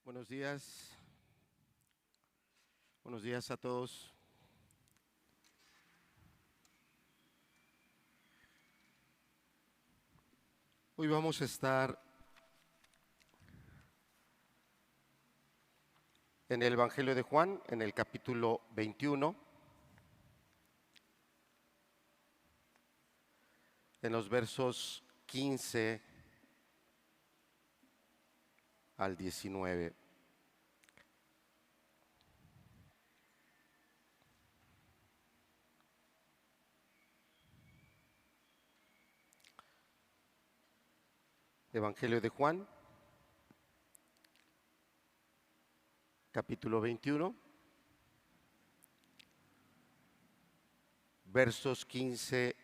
Buenos días. Buenos días a todos. Hoy vamos a estar en el Evangelio de Juan, en el capítulo 21, en los versos 15 al 19. Evangelio de Juan, capítulo 21, versos 15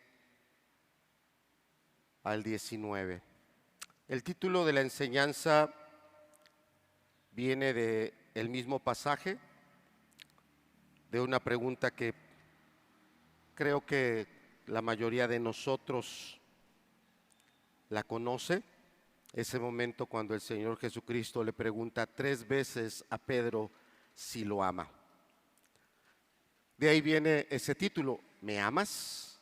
al 19. El título de la enseñanza viene del mismo pasaje, de una pregunta que creo que la mayoría de nosotros la conoce. Ese momento cuando el Señor Jesucristo le pregunta 3 veces a Pedro si lo ama. De ahí viene ese título, ¿me amas?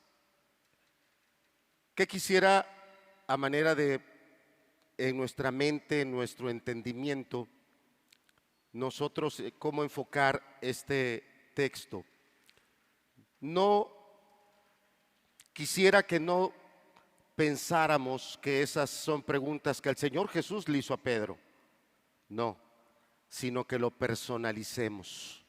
¿Qué quisiera a manera de, en nuestra mente, en nuestro entendimiento, nosotros cómo enfocar este texto? No quisiera que no pensáramos que esas son preguntas que el Señor Jesús le hizo a Pedro. No, sino que lo personalicemos.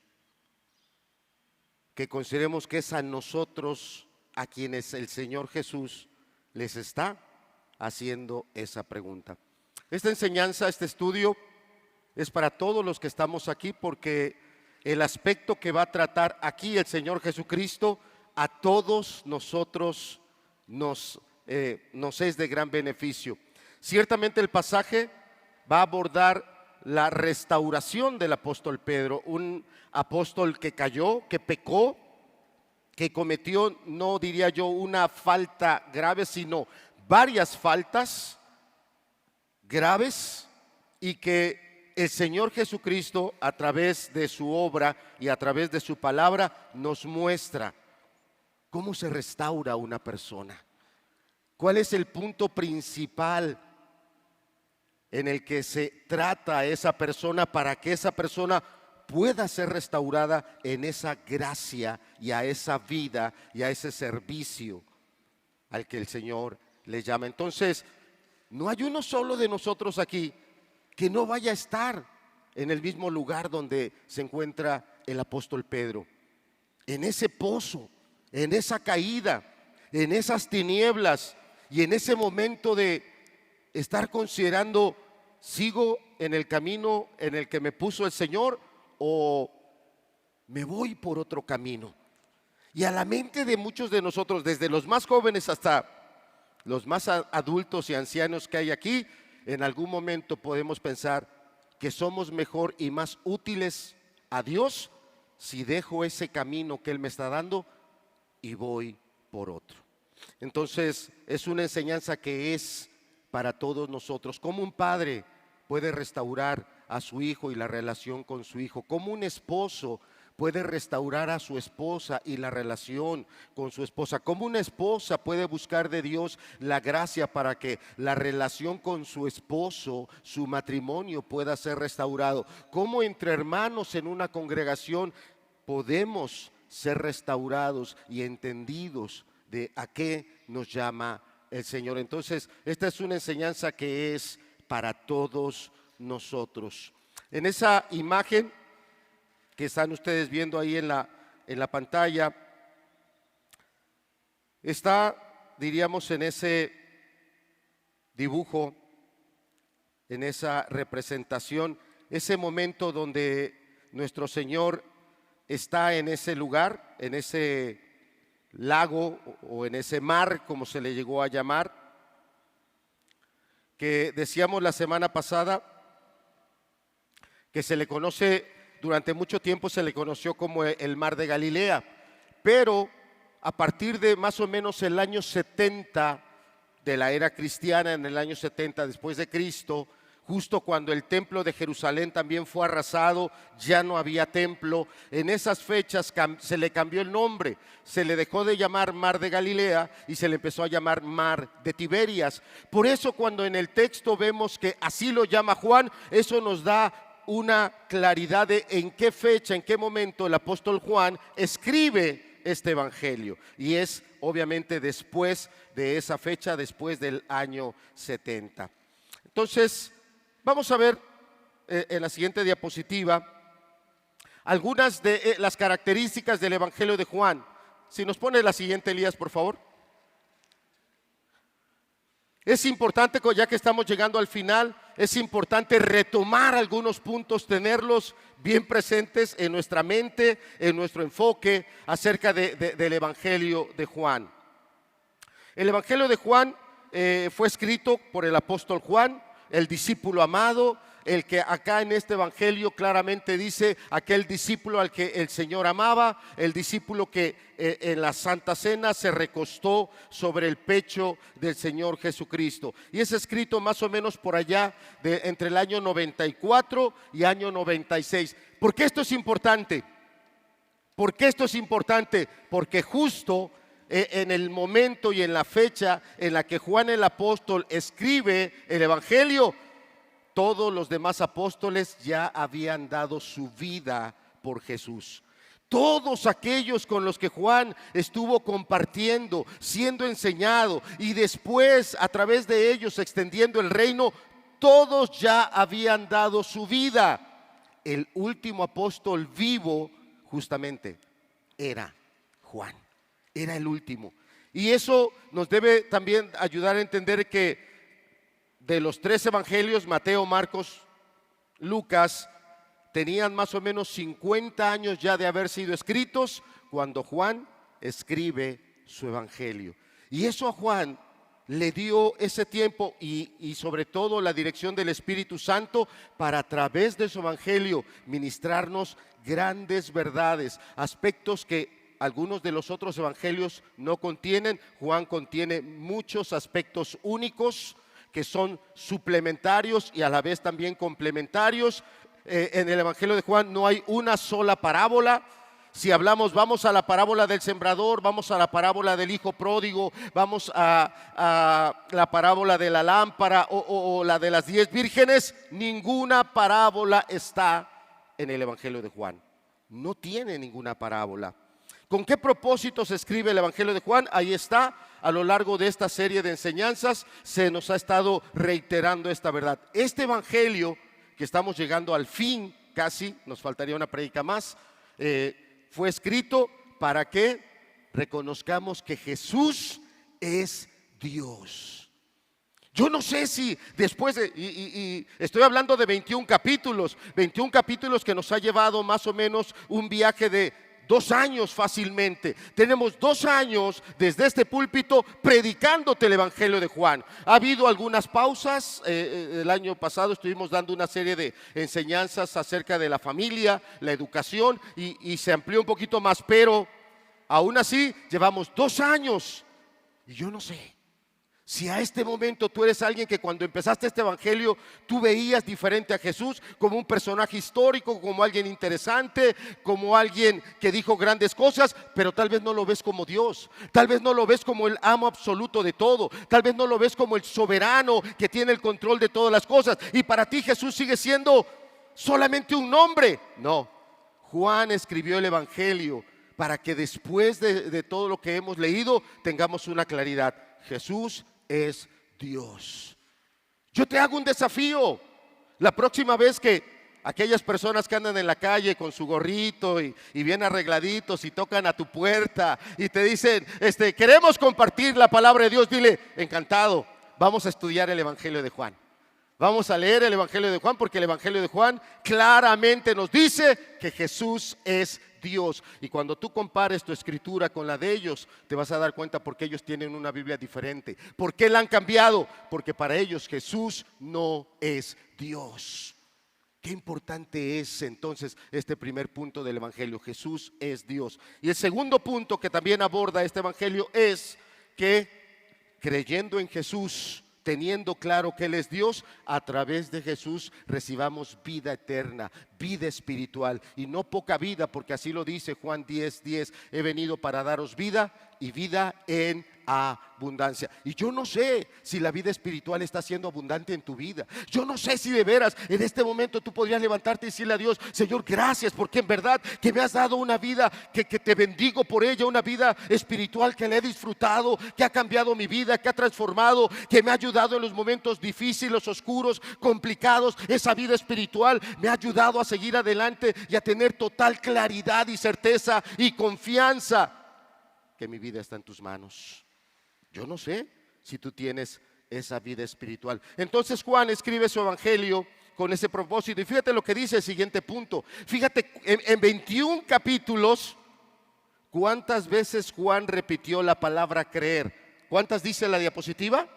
Que consideremos que es a nosotros a quienes el Señor Jesús les está haciendo esa pregunta. Esta enseñanza, este estudio es para todos los que estamos aquí, porque el aspecto que va a tratar aquí el Señor Jesucristo a todos nosotros nos es de gran beneficio. Ciertamente el pasaje va a abordar la restauración del apóstol Pedro, un apóstol que cayó, que pecó, que cometió, no diría yo una falta grave, sino varias faltas graves, y que el Señor Jesucristo, a través de su obra y a través de su palabra, nos muestra cómo se restaura una persona. ¿Cuál es el punto principal en el que se trata a esa persona para que esa persona pueda ser restaurada en esa gracia y a esa vida y a ese servicio al que el Señor le llama? Entonces, no hay uno solo de nosotros aquí que no vaya a estar en el mismo lugar donde se encuentra el apóstol Pedro, en ese pozo, en esa caída, en esas tinieblas. Y en ese momento de estar considerando, ¿sigo en el camino en el que me puso el Señor o me voy por otro camino? Y a la mente de muchos de nosotros, desde los más jóvenes hasta los más adultos y ancianos que hay aquí, en algún momento podemos pensar que somos mejor y más útiles a Dios si dejo ese camino que Él me está dando y voy por otro. Entonces es una enseñanza que es para todos nosotros. Cómo un padre puede restaurar a su hijo y la relación con su hijo, cómo un esposo puede restaurar a su esposa y la relación con su esposa, cómo una esposa puede buscar de Dios la gracia para que la relación con su esposo, su matrimonio, pueda ser restaurado, cómo entre hermanos en una congregación podemos ser restaurados y entendidos de a qué nos llama el Señor. Entonces, esta es una enseñanza que es para todos nosotros. En esa imagen que están ustedes viendo ahí en la pantalla, está, diríamos, en ese dibujo, en esa representación, ese momento donde nuestro Señor está en ese lugar, en ese lago o en ese mar, como se le llegó a llamar, que decíamos la semana pasada que se le conoce, durante mucho tiempo se le conoció como el mar de Galilea, pero a partir de más o menos el año 70 de la era cristiana, en el año 70 después de Cristo, justo cuando el templo de Jerusalén también fue arrasado, ya no había templo. En esas fechas se le cambió el nombre, se le dejó de llamar Mar de Galilea y se le empezó a llamar Mar de Tiberias. Por eso cuando en el texto vemos que así lo llama Juan, eso nos da una claridad de en qué fecha, en qué momento el apóstol Juan escribe este evangelio. Y es obviamente después de esa fecha, después del año 70. Entonces, vamos a ver en la siguiente diapositiva algunas de las características del Evangelio de Juan. Si nos pone la siguiente, Elías, por favor. Es importante, ya que estamos llegando al final, es importante retomar algunos puntos, tenerlos bien presentes en nuestra mente, en nuestro enfoque acerca del Evangelio de Juan. El Evangelio de Juan fue escrito por el apóstol Juan, el discípulo amado, el que acá en este evangelio claramente dice aquel discípulo al que el Señor amaba, el discípulo que en la Santa Cena se recostó sobre el pecho del Señor Jesucristo. Y es escrito más o menos por allá entre el año 94 y año 96. ¿Por qué esto es importante? ¿Por qué esto es importante? Porque justo en el momento y en la fecha en la que Juan el apóstol escribe el evangelio, todos los demás apóstoles ya habían dado su vida por Jesús. Todos aquellos con los que Juan estuvo compartiendo, siendo enseñado y después a través de ellos extendiendo el reino, todos ya habían dado su vida. El último apóstol vivo justamente era Juan. Era el último. Y eso nos debe también ayudar a entender que de los 3 evangelios, Mateo, Marcos, Lucas, tenían más o menos 50 años ya de haber sido escritos cuando Juan escribe su evangelio. Y eso a Juan le dio ese tiempo y sobre todo la dirección del Espíritu Santo para a través de su evangelio ministrarnos grandes verdades, aspectos que algunos de los otros evangelios no contienen. Juan contiene muchos aspectos únicos que son suplementarios y a la vez también complementarios. En el evangelio de Juan no hay una sola parábola. Si hablamos, vamos a la parábola del sembrador, vamos a la parábola del hijo pródigo, vamos a la parábola de la lámpara o la de las 10 vírgenes, ninguna parábola está en el evangelio de Juan. No tiene ninguna parábola. ¿Con qué propósito se escribe el evangelio de Juan? Ahí está, a lo largo de esta serie de enseñanzas se nos ha estado reiterando esta verdad. Este evangelio, que estamos llegando al fin, casi, nos faltaría una prédica más, fue escrito para que reconozcamos que Jesús es Dios. Yo no sé si después y estoy hablando de 21 capítulos que nos ha llevado más o menos un viaje de 2 años fácilmente. Tenemos 2 años desde este púlpito predicándote el evangelio de Juan. Ha habido algunas pausas. El año pasado estuvimos dando una serie de enseñanzas acerca de la familia, la educación y se amplió un poquito más, pero aún así llevamos 2 años y yo no sé si a este momento tú eres alguien que cuando empezaste este evangelio tú veías diferente a Jesús como un personaje histórico, como alguien interesante, como alguien que dijo grandes cosas, pero tal vez no lo ves como Dios, tal vez no lo ves como el amo absoluto de todo, tal vez no lo ves como el soberano que tiene el control de todas las cosas y para ti Jesús sigue siendo solamente un nombre. No, Juan escribió el evangelio para que después de todo lo que hemos leído tengamos una claridad. Jesús es Dios. Yo te hago un desafío. La próxima vez que aquellas personas que andan en la calle con su gorrito y bien arregladitos y tocan a tu puerta y te dicen, queremos compartir la palabra de Dios, dile, encantado, vamos a estudiar el evangelio de Juan. Vamos a leer el evangelio de Juan porque el evangelio de Juan claramente nos dice que Jesús es Dios. Y cuando tú compares tu escritura con la de ellos, te vas a dar cuenta porque ellos tienen una Biblia diferente. ¿Por qué la han cambiado? Porque para ellos Jesús no es Dios. Qué importante es entonces este primer punto del evangelio. Jesús es Dios. Y el segundo punto que también aborda este evangelio es que creyendo en Jesús teniendo claro que Él es Dios, a través de Jesús recibamos vida eterna, vida espiritual, y no poca vida, porque así lo dice Juan 10:10, he venido para daros vida y vida en abundancia. Y yo no sé si la vida espiritual está siendo abundante en tu vida. Yo no sé si de veras en este momento tú podrías levantarte y decirle a Dios: Señor, gracias, porque en verdad que me has dado una vida que te bendigo por ella, una vida espiritual que la he disfrutado, que ha cambiado mi vida, que ha transformado, que me ha ayudado en los momentos difíciles, oscuros, complicados. Esa vida espiritual me ha ayudado a seguir adelante y a tener total claridad y certeza y confianza que mi vida está en tus manos. Yo no sé si tú tienes esa vida espiritual. Entonces Juan escribe su evangelio con ese propósito. Y fíjate lo que dice el siguiente punto. Fíjate, en 21 capítulos, ¿cuántas veces Juan repitió la palabra creer? ¿Cuántas dice la diapositiva?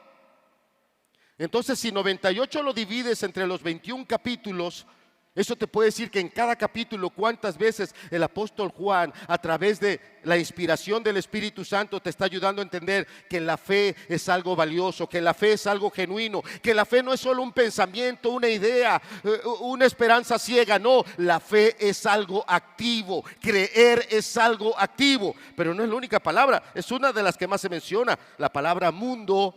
Entonces, si 98 lo divides entre los 21 capítulos, eso te puede decir que en cada capítulo cuántas veces el apóstol Juan, a través de la inspiración del Espíritu Santo, te está ayudando a entender que la fe es algo valioso, que la fe es algo genuino, que la fe no es solo un pensamiento, una idea, una esperanza ciega. No, la fe es algo activo, creer es algo activo. Pero no es la única palabra, es una de las que más se menciona. La palabra mundo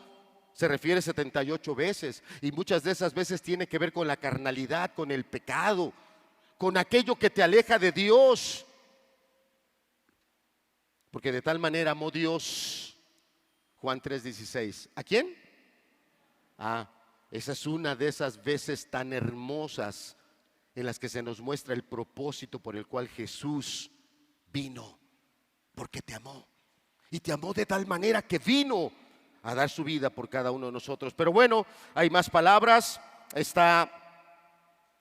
se refiere 78 veces, y muchas de esas veces tiene que ver con la carnalidad, con el pecado, con aquello que te aleja de Dios. Porque de tal manera amó Dios, Juan 3:16. ¿A quién? Esa es una de esas veces tan hermosas en las que se nos muestra el propósito por el cual Jesús vino, porque te amó. Y te amó de tal manera que vino a dar su vida por cada uno de nosotros. Pero bueno, hay más palabras. Está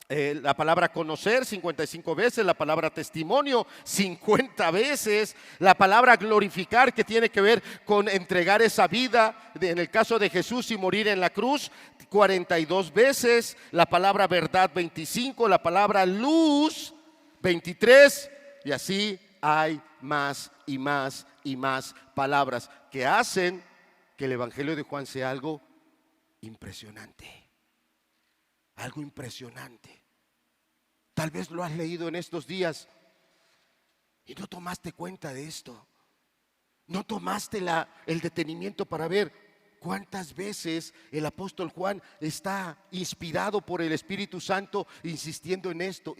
la palabra conocer 55 veces, la palabra testimonio 50 veces, la palabra glorificar, que tiene que ver con entregar esa vida, en el caso de Jesús, y morir en la cruz, 42 veces, la palabra verdad 25, la palabra luz 23, y así hay más y más y más palabras que hacen que el evangelio de Juan sea algo impresionante. Algo impresionante. Tal vez lo has leído en estos días y no tomaste cuenta de esto. No tomaste el detenimiento para ver cuántas veces el apóstol Juan está inspirado por el Espíritu Santo, insistiendo en esto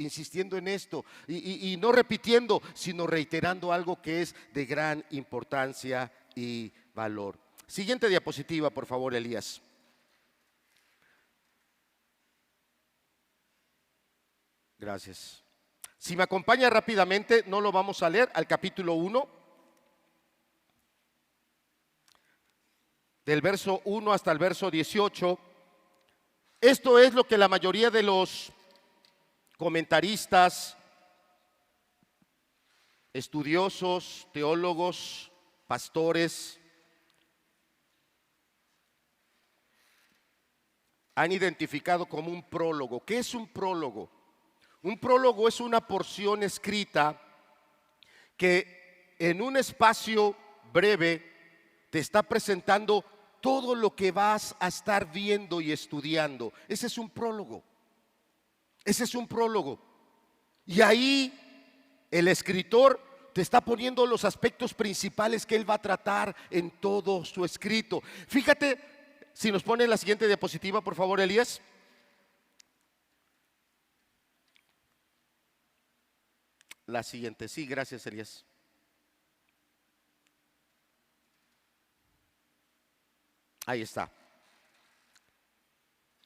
y no repitiendo, sino reiterando algo que es de gran importancia y valor. Siguiente diapositiva, por favor, Elías. Gracias. Si me acompaña rápidamente, no lo vamos a leer, al capítulo 1, del verso 1 hasta el verso 18. Esto es lo que la mayoría de los comentaristas, estudiosos, teólogos, pastores han identificado como un prólogo. ¿Qué es un prólogo? Un prólogo es una porción escrita que en un espacio breve te está presentando todo lo que vas a estar viendo y estudiando. Ese es un prólogo. Ese es un prólogo. Y ahí el escritor te está poniendo los aspectos principales que él va a tratar en todo su escrito. Fíjate, si nos pone la siguiente diapositiva, por favor, Elías. La siguiente, sí, gracias, Elías. Ahí está.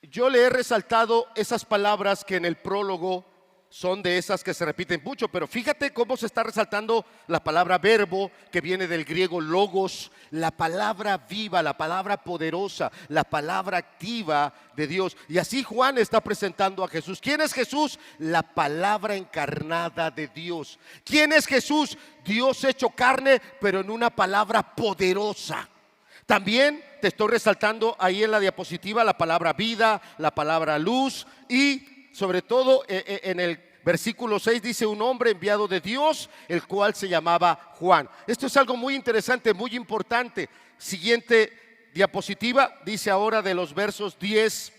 Yo le he resaltado esas palabras que en el prólogo son de esas que se repiten mucho, pero fíjate cómo se está resaltando la palabra verbo, que viene del griego logos, la palabra viva, la palabra poderosa, la palabra activa de Dios. Y así Juan está presentando a Jesús. ¿Quién es Jesús? La palabra encarnada de Dios. ¿Quién es Jesús? Dios hecho carne, pero en una palabra poderosa. También te estoy resaltando ahí en la diapositiva la palabra vida, la palabra luz, y sobre todo en el versículo 6 dice: un hombre enviado de Dios, el cual se llamaba Juan. Esto es algo muy interesante, muy importante. Siguiente diapositiva dice ahora de los versos 10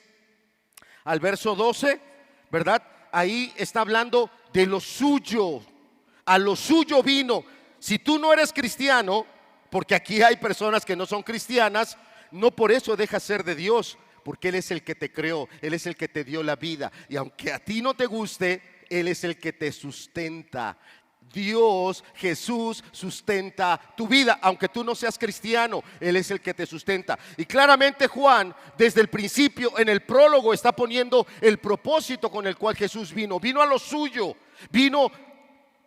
al verso 12, ¿verdad? Ahí está hablando de lo suyo, a lo suyo vino. Si tú no eres cristiano, porque aquí hay personas que no son cristianas, no por eso dejas ser de Dios, porque Él es el que te creó, Él es el que te dio la vida, y aunque a ti no te guste, Él es el que te sustenta. Dios, Jesús, sustenta tu vida, aunque tú no seas cristiano, Él es el que te sustenta. Y claramente Juan, desde el principio, en el prólogo, está poniendo el propósito con el cual Jesús vino. Vino a lo suyo, vino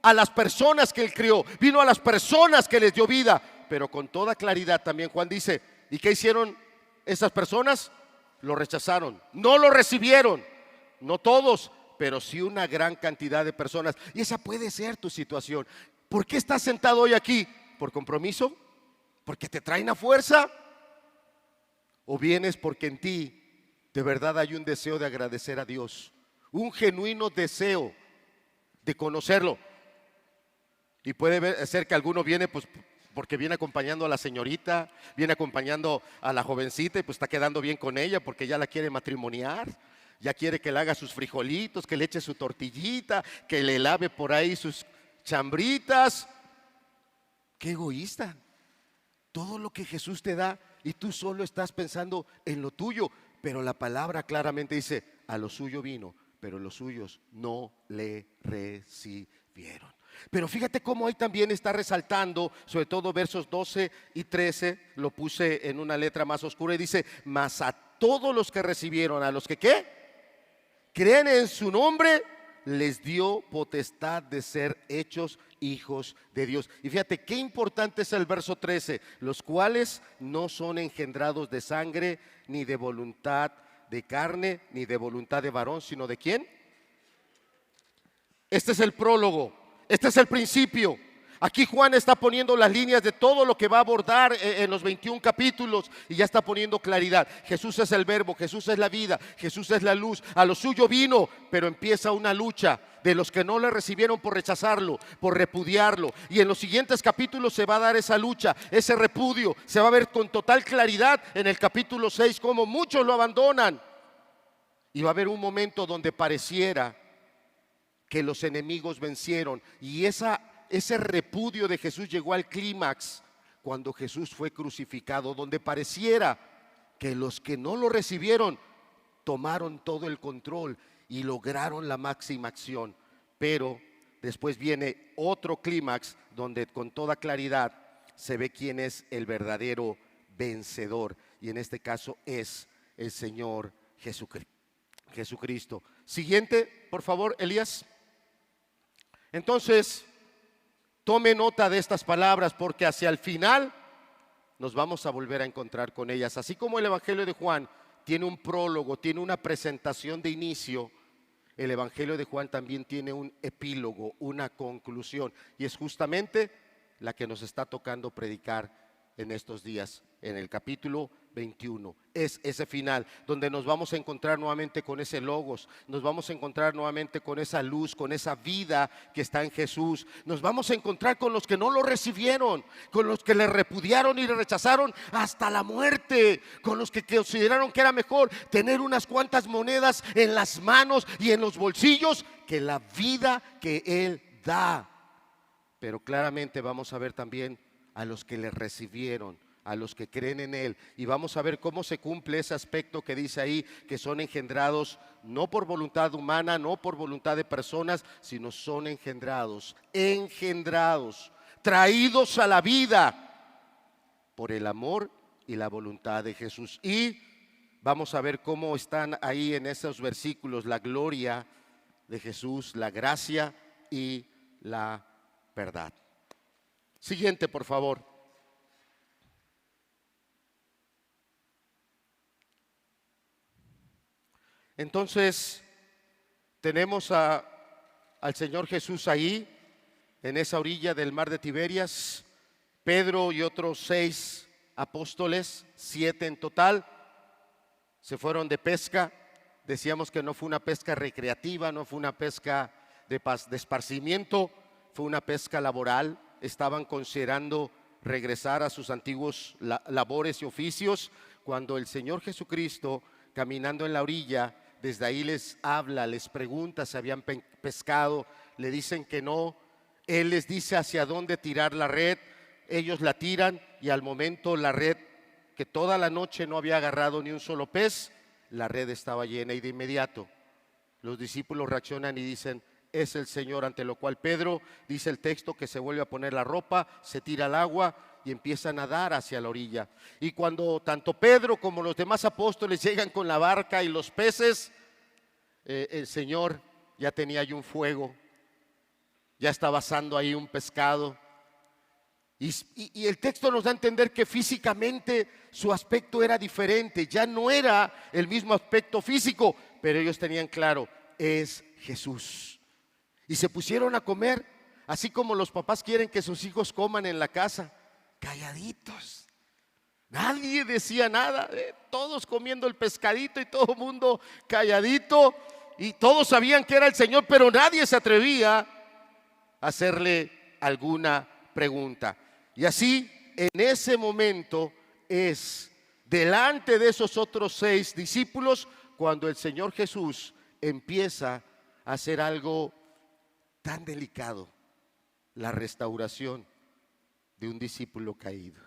a las personas que Él crió, vino a las personas que les dio vida. Pero con toda claridad también Juan dice, ¿y qué hicieron esas personas? Lo rechazaron, no lo recibieron, no todos, pero sí una gran cantidad de personas. Y esa puede ser tu situación. ¿Por qué estás sentado hoy aquí? ¿Por compromiso? ¿Porque te traen a fuerza? ¿O vienes porque en ti de verdad hay un deseo de agradecer a Dios? Un genuino deseo de conocerlo. Y puede ser que alguno viene pues porque viene acompañando a la señorita, viene acompañando a la jovencita y pues está quedando bien con ella porque ya la quiere matrimoniar. Ya quiere que le haga sus frijolitos, que le eche su tortillita, que le lave por ahí sus chambritas. Qué egoísta. Todo lo que Jesús te da y tú solo estás pensando en lo tuyo. Pero la palabra claramente dice, a lo suyo vino, pero los suyos no le recibieron. Pero fíjate cómo ahí también está resaltando, sobre todo versos 12 y 13, lo puse en una letra más oscura y dice, mas a todos los que recibieron, a los que ¿qué? Creen en su nombre, les dio potestad de ser hechos hijos de Dios. Y fíjate qué importante es el verso 13, los cuales no son engendrados de sangre, ni de voluntad de carne, ni de voluntad de varón, sino ¿de quién? Este es el prólogo, este es el principio. Aquí Juan está poniendo las líneas de todo lo que va a abordar en los 21 capítulos y ya está poniendo claridad. Jesús es el verbo, Jesús es la vida, Jesús es la luz. A lo suyo vino, pero empieza una lucha de los que no le recibieron por rechazarlo, por repudiarlo. Y en los siguientes capítulos se va a dar esa lucha, ese repudio. Se va a ver con total claridad en el capítulo 6 cómo muchos lo abandonan. Y va a haber un momento donde pareciera que los enemigos vencieron y ese repudio de Jesús llegó al clímax cuando Jesús fue crucificado, donde pareciera que los que no lo recibieron tomaron todo el control y lograron la máxima acción. Pero después viene otro clímax donde con toda claridad se ve quién es el verdadero vencedor, y en este caso es el Señor Jesucristo. Siguiente, por favor, Elías. Entonces, tome nota de estas palabras porque hacia el final nos vamos a volver a encontrar con ellas. Así como el Evangelio de Juan tiene un prólogo, tiene una presentación de inicio, el Evangelio de Juan también tiene un epílogo, una conclusión. Y es justamente la que nos está tocando predicar en estos días, en el capítulo 21. Es ese final donde nos vamos a encontrar nuevamente con ese logos, nos vamos a encontrar nuevamente con esa luz, con esa vida que está en Jesús. Nos vamos a encontrar con los que no lo recibieron, con los que le repudiaron y le rechazaron hasta la muerte, con los que consideraron que era mejor tener unas cuantas monedas en las manos y en los bolsillos que la vida que Él da. Pero claramente vamos a ver también a los que le recibieron, a los que creen en Él, y vamos a ver cómo se cumple ese aspecto que dice ahí, que son engendrados no por voluntad humana, no por voluntad de personas, sino son engendrados, traídos a la vida por el amor y la voluntad de Jesús. Y vamos a ver cómo están ahí en esos versículos la gloria de Jesús, la gracia y la verdad. Siguiente, por favor. Entonces tenemos al Señor Jesús ahí, en esa orilla del mar de Tiberias, Pedro y otros 6 apóstoles, 7 en total, se fueron de pesca. Decíamos que no fue una pesca recreativa, no fue una pesca de esparcimiento, fue una pesca laboral. Estaban considerando regresar a sus antiguos labores y oficios, cuando el Señor Jesucristo, caminando en la orilla, desde ahí les habla, les pregunta si habían pescado, le dicen que no, Él les dice hacia dónde tirar la red, ellos la tiran y al momento la red, que toda la noche no había agarrado ni un solo pez, la red estaba llena y de inmediato los discípulos reaccionan y dicen: es el Señor, ante lo cual Pedro, dice el texto, que se vuelve a poner la ropa, se tira al agua y empieza a nadar hacia la orilla. Y cuando tanto Pedro como los demás apóstoles llegan con la barca y los peces, el Señor ya tenía ahí un fuego, ya estaba asando ahí un pescado. Y el texto nos da a entender que físicamente su aspecto era diferente, ya no era el mismo aspecto físico, pero ellos tenían claro: es Jesús. Y se pusieron a comer, así como los papás quieren que sus hijos coman en la casa, calladitos. Nadie decía nada, todos comiendo el pescadito y todo el mundo calladito. Y todos sabían que era el Señor, pero nadie se atrevía a hacerle alguna pregunta. Y así, en ese momento, es delante de esos otros 6 discípulos cuando el Señor Jesús empieza a hacer algo tan delicado: la restauración de un discípulo caído.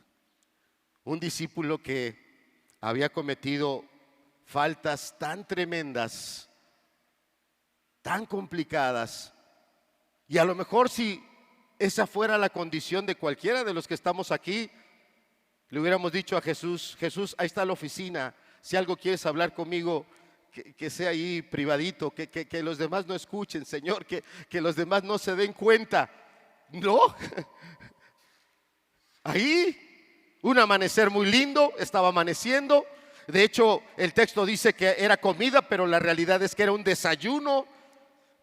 Un discípulo que había cometido faltas tan tremendas, tan complicadas, y a lo mejor si esa fuera la condición de cualquiera de los que estamos aquí, le hubiéramos dicho a Jesús: Jesús, ahí está la oficina, si algo quieres hablar conmigo, que sea ahí privadito, que los demás no escuchen, Señor, que los demás no se den cuenta. No, ahí un amanecer muy lindo, estaba amaneciendo. De hecho, el texto dice que era comida, pero la realidad es que era un desayuno.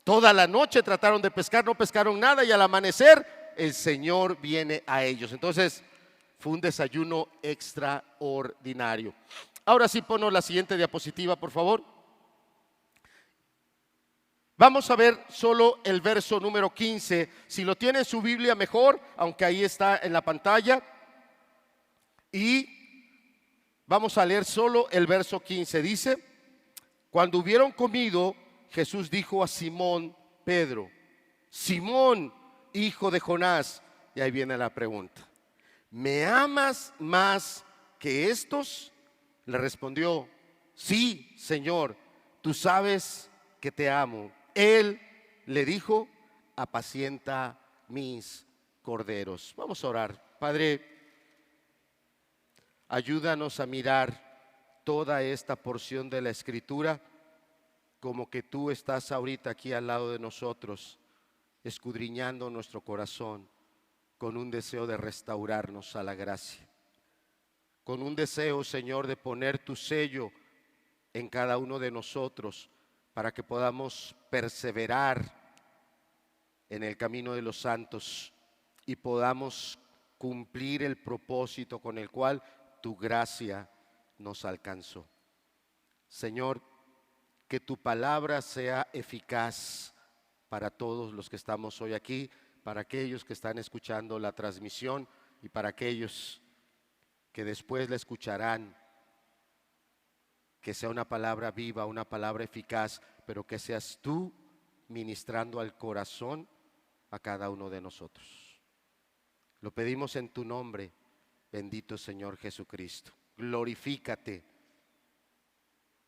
Toda la noche trataron de pescar, no pescaron nada, y al amanecer el Señor viene a ellos. Entonces fue un desayuno extraordinario. Ahora sí, ponos la siguiente diapositiva, por favor. Vamos a ver solo el verso número 15. Si lo tiene en su Biblia, mejor, aunque ahí está en la pantalla. Y vamos a leer solo el verso 15. Dice: cuando hubieron comido, Jesús dijo a Simón Pedro: Simón, hijo de Jonás. Y ahí viene la pregunta: ¿me amas más que estos? Le respondió: sí, Señor, tú sabes que te amo. Él le dijo: apacienta mis corderos. Vamos a orar. Padre, ayúdanos a mirar toda esta porción de la Escritura como que tú estás ahorita aquí al lado de nosotros, escudriñando nuestro corazón con un deseo de restaurarnos a la gracia, con un deseo, Señor, de poner tu sello en cada uno de nosotros para que podamos perseverar en el camino de los santos y podamos cumplir el propósito con el cual tu gracia nos alcanzó. Señor, que tu palabra sea eficaz para todos los que estamos hoy aquí, para aquellos que están escuchando la transmisión y para aquellos que después la escucharán. Que sea una palabra viva, una palabra eficaz, pero que seas tú ministrando al corazón a cada uno de nosotros. Lo pedimos en tu nombre, bendito Señor Jesucristo. Glorifícate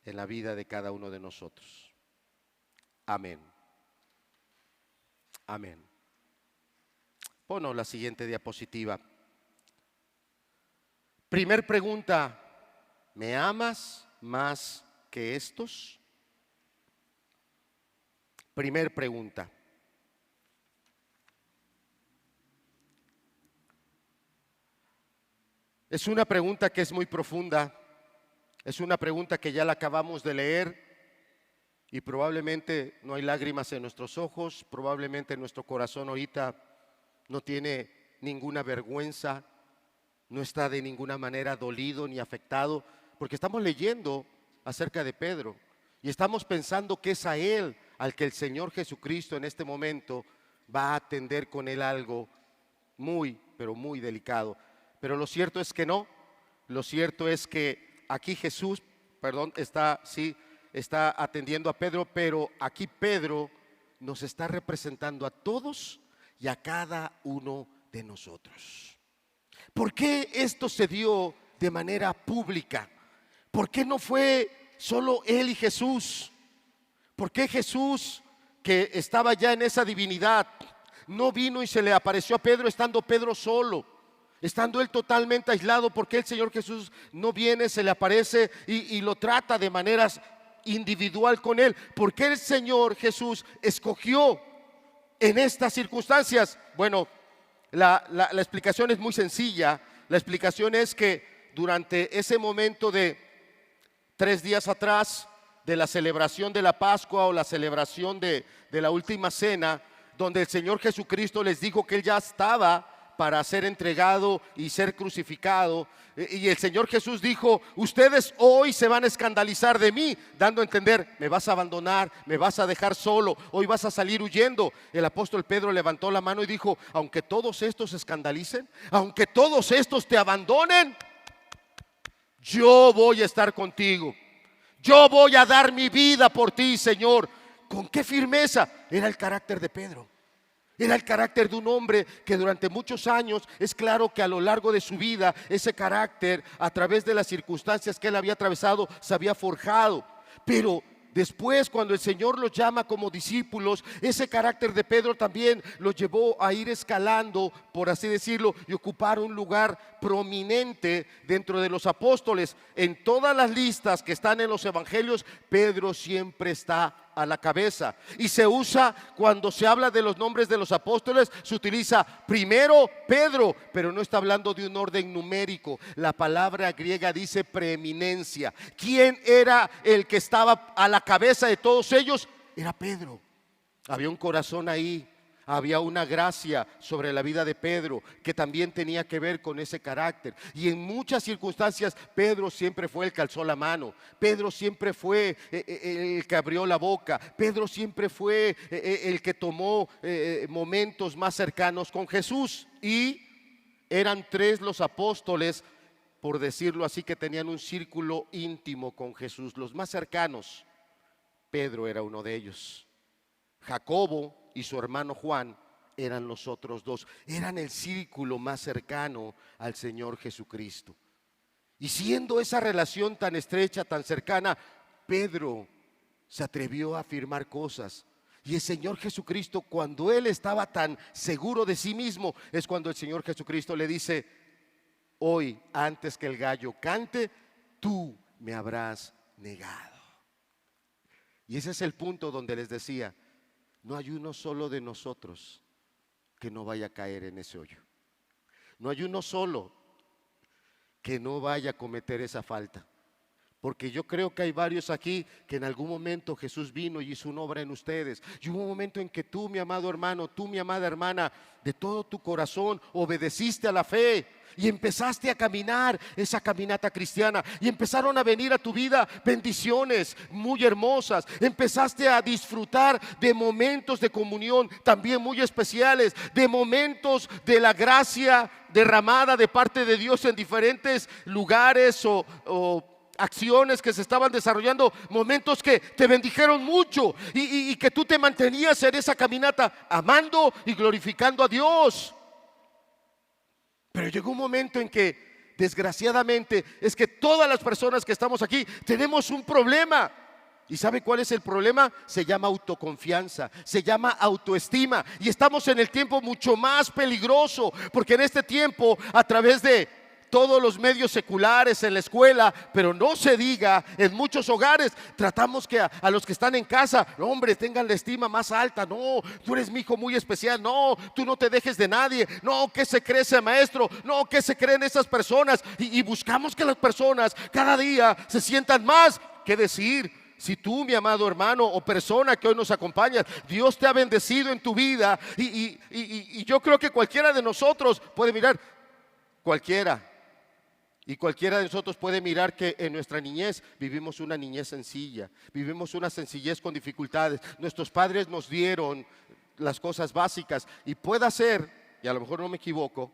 en la vida de cada uno de nosotros. Amén. Amén. Ponos la siguiente diapositiva. Primer pregunta: ¿me amas más que estos? Primer pregunta. Es una pregunta que es muy profunda. Es una pregunta que ya la acabamos de leer y probablemente no hay lágrimas en nuestros ojos, probablemente nuestro corazón ahorita no tiene ninguna vergüenza, no está de ninguna manera dolido ni afectado, porque estamos leyendo acerca de Pedro y estamos pensando que es a él al que el Señor Jesucristo en este momento va a atender con él algo muy, pero muy delicado. Pero lo cierto es que no. Lo cierto es que aquí Jesús, está atendiendo a Pedro, pero aquí Pedro nos está representando a todos y a cada uno de nosotros. ¿Por qué esto se dio de manera pública? ¿Por qué no fue solo él y Jesús? ¿Por qué Jesús, que estaba ya en esa divinidad, no vino y se le apareció a Pedro estando Pedro solo? Estando él totalmente aislado, ¿por qué el Señor Jesús no viene, se le aparece y lo trata de maneras individual con él? ¿Por qué el Señor Jesús escogió en estas circunstancias? Bueno, la explicación es muy sencilla. La explicación es que durante ese momento de 3 días atrás, de la celebración de la Pascua o la celebración de la última cena, donde el Señor Jesucristo les dijo que Él ya estaba para ser entregado y ser crucificado, y el Señor Jesús dijo: ustedes hoy se van a escandalizar de mí, dando a entender, me vas a abandonar, me vas a dejar solo, hoy vas a salir huyendo. El apóstol Pedro levantó la mano y dijo: aunque todos estos se escandalicen, aunque todos estos te abandonen, yo voy a estar contigo, yo voy a dar mi vida por ti, Señor. ¿Con qué firmeza? Era el carácter de Pedro. Era el carácter de un hombre que durante muchos años, es claro que a lo largo de su vida, ese carácter, a través de las circunstancias que él había atravesado, se había forjado. Pero después, cuando el Señor los llama como discípulos, ese carácter de Pedro también lo llevó a ir escalando, por así decirlo, y ocupar un lugar prominente dentro de los apóstoles. En todas las listas que están en los evangelios, Pedro siempre está a la cabeza. Y se usa, cuando se habla de los nombres de los apóstoles, se utiliza primero Pedro, pero no está hablando de un orden numérico. La palabra griega dice preeminencia. ¿Quién era el que estaba a la cabeza de todos ellos? Era Pedro. Había un corazón ahí, había una gracia sobre la vida de Pedro que también tenía que ver con ese carácter. Y en muchas circunstancias Pedro siempre fue el que alzó la mano, Pedro siempre fue el que abrió la boca, Pedro siempre fue el que tomó momentos más cercanos con Jesús. Y eran 3 los apóstoles, por decirlo así, que tenían un círculo íntimo con Jesús, los más cercanos. Pedro era uno de ellos. Jacobo y su hermano Juan eran los otros 2, eran el círculo más cercano al Señor Jesucristo. Y siendo esa relación tan estrecha, tan cercana, Pedro se atrevió a afirmar cosas. Y el Señor Jesucristo, cuando él estaba tan seguro de sí mismo, es cuando el Señor Jesucristo le dice: hoy, antes que el gallo cante, tú me habrás negado. Y ese es el punto donde les decía: no hay uno solo de nosotros que no vaya a caer en ese hoyo. No hay uno solo que no vaya a cometer esa falta. Porque yo creo que hay varios aquí que en algún momento Jesús vino y hizo una obra en ustedes. Y hubo un momento en que tú, mi amado hermano, tú, mi amada hermana, de todo tu corazón obedeciste a la fe y empezaste a caminar esa caminata cristiana, y empezaron a venir a tu vida bendiciones muy hermosas. Empezaste a disfrutar de momentos de comunión también muy especiales, de momentos de la gracia derramada de parte de Dios en diferentes lugares o acciones que se estaban desarrollando, momentos que te bendijeron mucho y que tú te mantenías en esa caminata amando y glorificando a Dios. Pero llegó un momento en que, desgraciadamente, es que todas las personas que estamos aquí tenemos un problema. ¿Y sabe cuál es el problema? Se llama autoconfianza, se llama autoestima. Y estamos en el tiempo mucho más peligroso, porque en este tiempo, a través de todos los medios seculares, en la escuela, pero no se diga en muchos hogares, tratamos que a los que están en casa, no, hombre, tengan la estima más alta. No, tú eres mi hijo muy especial. No, tú no te dejes de nadie. No, ¿qué se cree ese maestro? No, ¿qué se creen esas personas? Y buscamos que las personas cada día se sientan más. ¿Qué decir? Si tú, mi amado hermano o persona que hoy nos acompañas, Dios te ha bendecido en tu vida, y yo creo que cualquiera de nosotros puede mirar, cualquiera de nosotros puede mirar que en nuestra niñez vivimos una niñez sencilla, vivimos una sencillez con dificultades. Nuestros padres nos dieron las cosas básicas, y puede ser, y a lo mejor no me equivoco,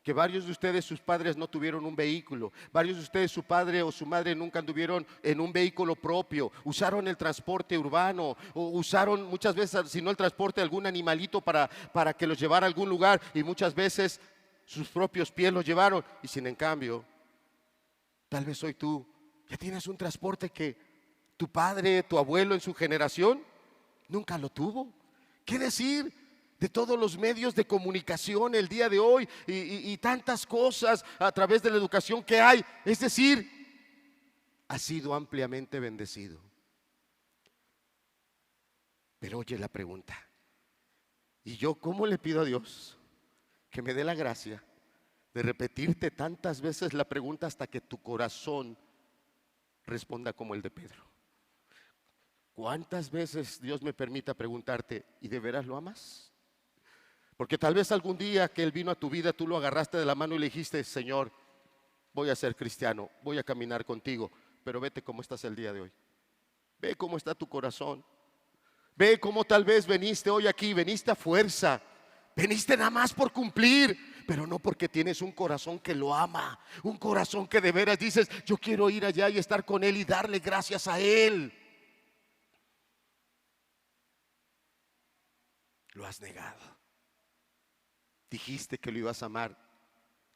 que varios de ustedes, sus padres no tuvieron un vehículo, varios de ustedes, su padre o su madre nunca anduvieron en un vehículo propio, usaron el transporte urbano, o usaron muchas veces, si no el transporte, algún animalito para que los llevara a algún lugar, y muchas veces sus propios pies los llevaron. Y sin en cambio, tal vez hoy tú ya tienes un transporte que tu padre, tu abuelo en su generación nunca lo tuvo. ¿Qué decir de todos los medios de comunicación el día de hoy y tantas cosas a través de la educación que hay? Es decir, ha sido ampliamente bendecido. Pero oye la pregunta, ¿y yo cómo le pido a Dios que me dé la gracia de repetirte tantas veces la pregunta hasta que tu corazón responda como el de Pedro? ¿Cuántas veces Dios me permita preguntarte, ¿y de veras lo amas? Porque tal vez algún día que Él vino a tu vida, tú lo agarraste de la mano y le dijiste: Señor, voy a ser cristiano, voy a caminar contigo, pero vete cómo estás el día de hoy. Ve cómo está tu corazón. Ve cómo tal vez veniste hoy aquí, veniste a fuerza, veniste nada más por cumplir, pero no porque tienes un corazón que lo ama, un corazón que de veras dices: yo quiero ir allá y estar con Él y darle gracias a Él. Lo has negado. Dijiste que lo ibas a amar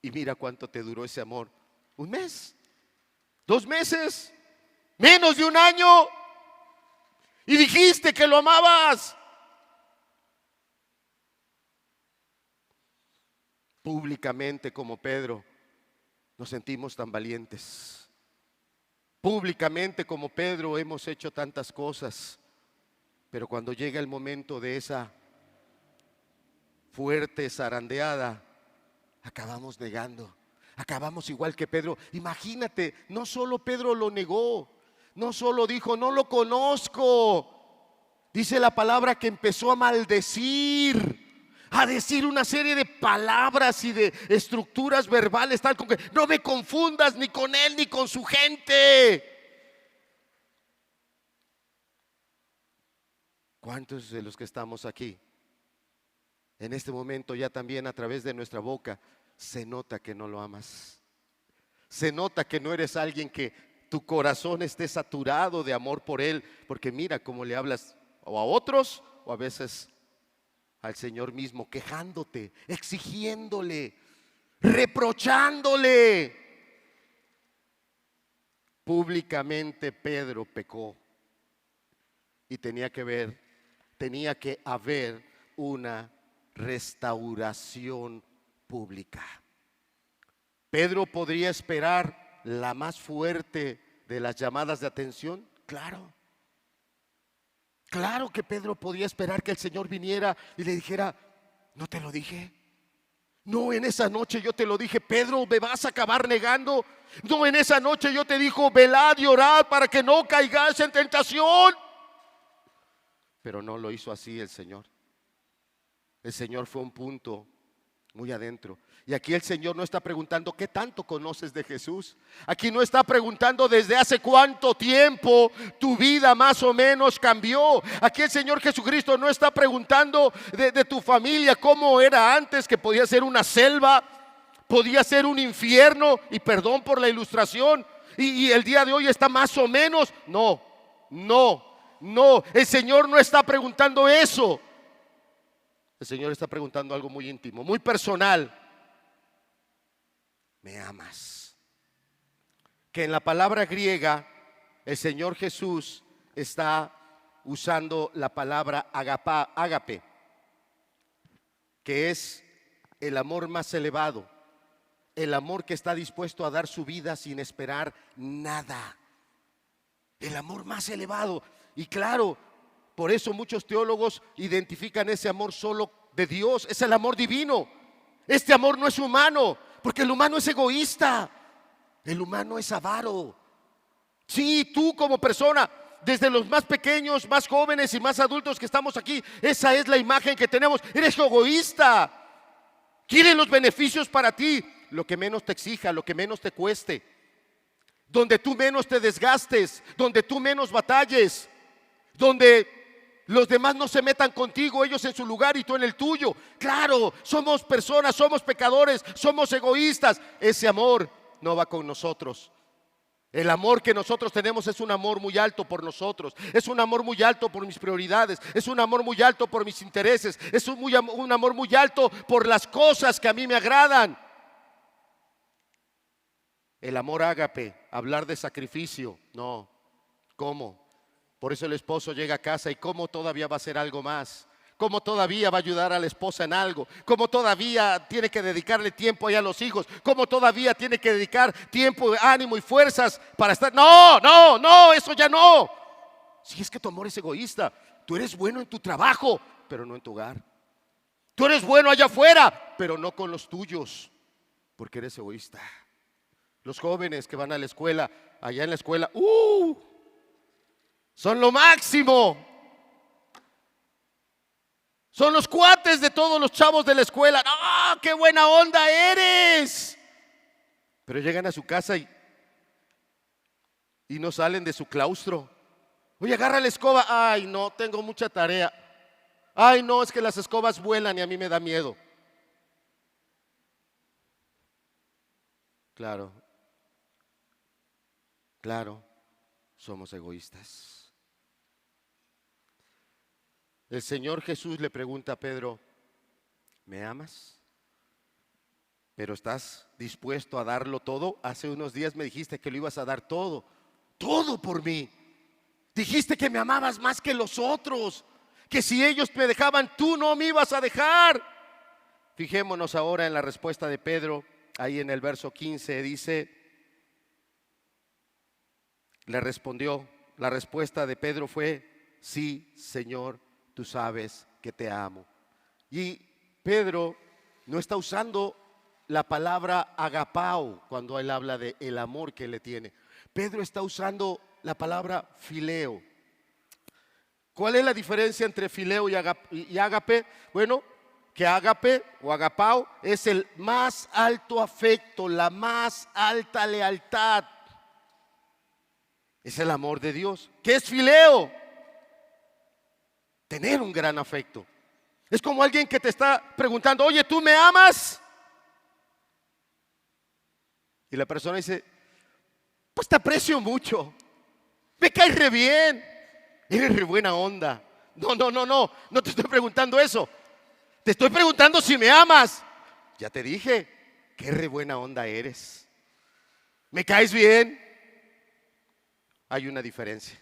y mira cuánto te duró ese amor. ¿Un mes? ¿2 meses? ¿Menos de un año? Y dijiste que lo amabas. Públicamente, como Pedro, nos sentimos tan valientes. Públicamente, como Pedro, hemos hecho tantas cosas. Pero cuando llega el momento de esa fuerte zarandeada, acabamos negando, acabamos igual que Pedro. Imagínate, no solo Pedro lo negó, no solo dijo: no lo conozco. Dice la palabra que empezó a maldecir, a decir una serie de palabras y de estructuras verbales, tal como que: no me confundas ni con él ni con su gente. ¿Cuántos de los que estamos aquí en este momento ya también a través de nuestra boca se nota que no lo amas? Se nota que no eres alguien que tu corazón esté saturado de amor por Él, porque mira cómo le hablas o a otros o a veces al Señor mismo, quejándote, exigiéndole, reprochándole. Públicamente Pedro pecó y tenía que haber una restauración pública. Pedro podría esperar la más fuerte de las llamadas de atención. Claro que Pedro podía esperar que el Señor viniera y le dijera: ¿no te lo dije? No, en esa noche yo te lo dije, Pedro, me vas a acabar negando. No, en esa noche yo te dijo: velad y orad para que no caigas en tentación. Pero no lo hizo así el Señor. El Señor fue un punto muy adentro. Y aquí el Señor no está preguntando: ¿qué tanto conoces de Jesús? Aquí no está preguntando: ¿desde hace cuánto tiempo tu vida más o menos cambió? Aquí el Señor Jesucristo no está preguntando de tu familia cómo era antes, que podía ser una selva, podía ser un infierno, y perdón por la ilustración, y el día de hoy está más o menos. No, el Señor no está preguntando eso. El Señor está preguntando algo muy íntimo, muy personal: ¿me amas? Que en la palabra griega el Señor Jesús está usando la palabra ágape, que es el amor más elevado, el amor que está dispuesto a dar su vida sin esperar nada, el amor más elevado. Y claro, por eso muchos teólogos identifican ese amor solo de Dios. Es el amor divino. Este amor no es humano, porque el humano es egoísta, el humano es avaro. Sí, tú como persona, desde los más pequeños, más jóvenes y más adultos que estamos aquí, esa es la imagen que tenemos. Eres egoísta. Quieres los beneficios para ti, lo que menos te exija, lo que menos te cueste, donde tú menos te desgastes, donde tú menos batalles, donde los demás no se metan contigo, ellos en su lugar y tú en el tuyo. Claro, somos personas, somos pecadores, somos egoístas. Ese amor no va con nosotros. El amor que nosotros tenemos es un amor muy alto por nosotros, es un amor muy alto por mis prioridades, es un amor muy alto por mis intereses, es un amor muy alto por las cosas que a mí me agradan. El amor ágape, hablar de sacrificio, no. ¿Cómo? Por eso el esposo llega a casa y ¿cómo todavía va a hacer algo más? ¿Cómo todavía va a ayudar a la esposa en algo? ¿Cómo todavía tiene que dedicarle tiempo ahí a los hijos? ¿Cómo todavía tiene que dedicar tiempo, ánimo y fuerzas para estar? No, no, no, eso ya no. Si es que tu amor es egoísta, tú eres bueno en tu trabajo, pero no en tu hogar. Tú eres bueno allá afuera, pero no con los tuyos, porque eres egoísta. Los jóvenes que van a la escuela, allá en la escuela, son lo máximo. Son los cuates de todos los chavos de la escuela. ¡Ah, qué buena onda eres! Pero llegan a su casa y no salen de su claustro. Oye, agarra la escoba. Ay, no, tengo mucha tarea. Ay, no, es que las escobas vuelan y a mí me da miedo. Claro, claro, somos egoístas. El Señor Jesús le pregunta a Pedro, ¿me amas? ¿Pero estás dispuesto a darlo todo? Hace unos días me dijiste que lo ibas a dar todo, todo por mí. Dijiste que me amabas más que los otros, que si ellos me dejaban, tú no me ibas a dejar. Fijémonos ahora en la respuesta de Pedro, ahí en el verso 15 dice, le respondió, la respuesta de Pedro fue, sí, Señor, tú sabes que te amo. Y Pedro no está usando la palabra agapao cuando él habla de el amor que le tiene. Pedro está usando la palabra fileo. ¿Cuál es la diferencia entre fileo y ágape? Bueno, que ágape o agapao es el más alto afecto, la más alta lealtad. Es el amor de Dios. ¿Qué es fileo? Tener un gran afecto. Es como alguien que te está preguntando, oye, ¿tú me amas? Y la persona dice, pues te aprecio mucho, me caes re bien, eres re buena onda. No, no, no, no, no te estoy preguntando eso. Te estoy preguntando si me amas. Ya te dije, qué re buena onda eres. ¿Me caes bien? Hay una diferencia.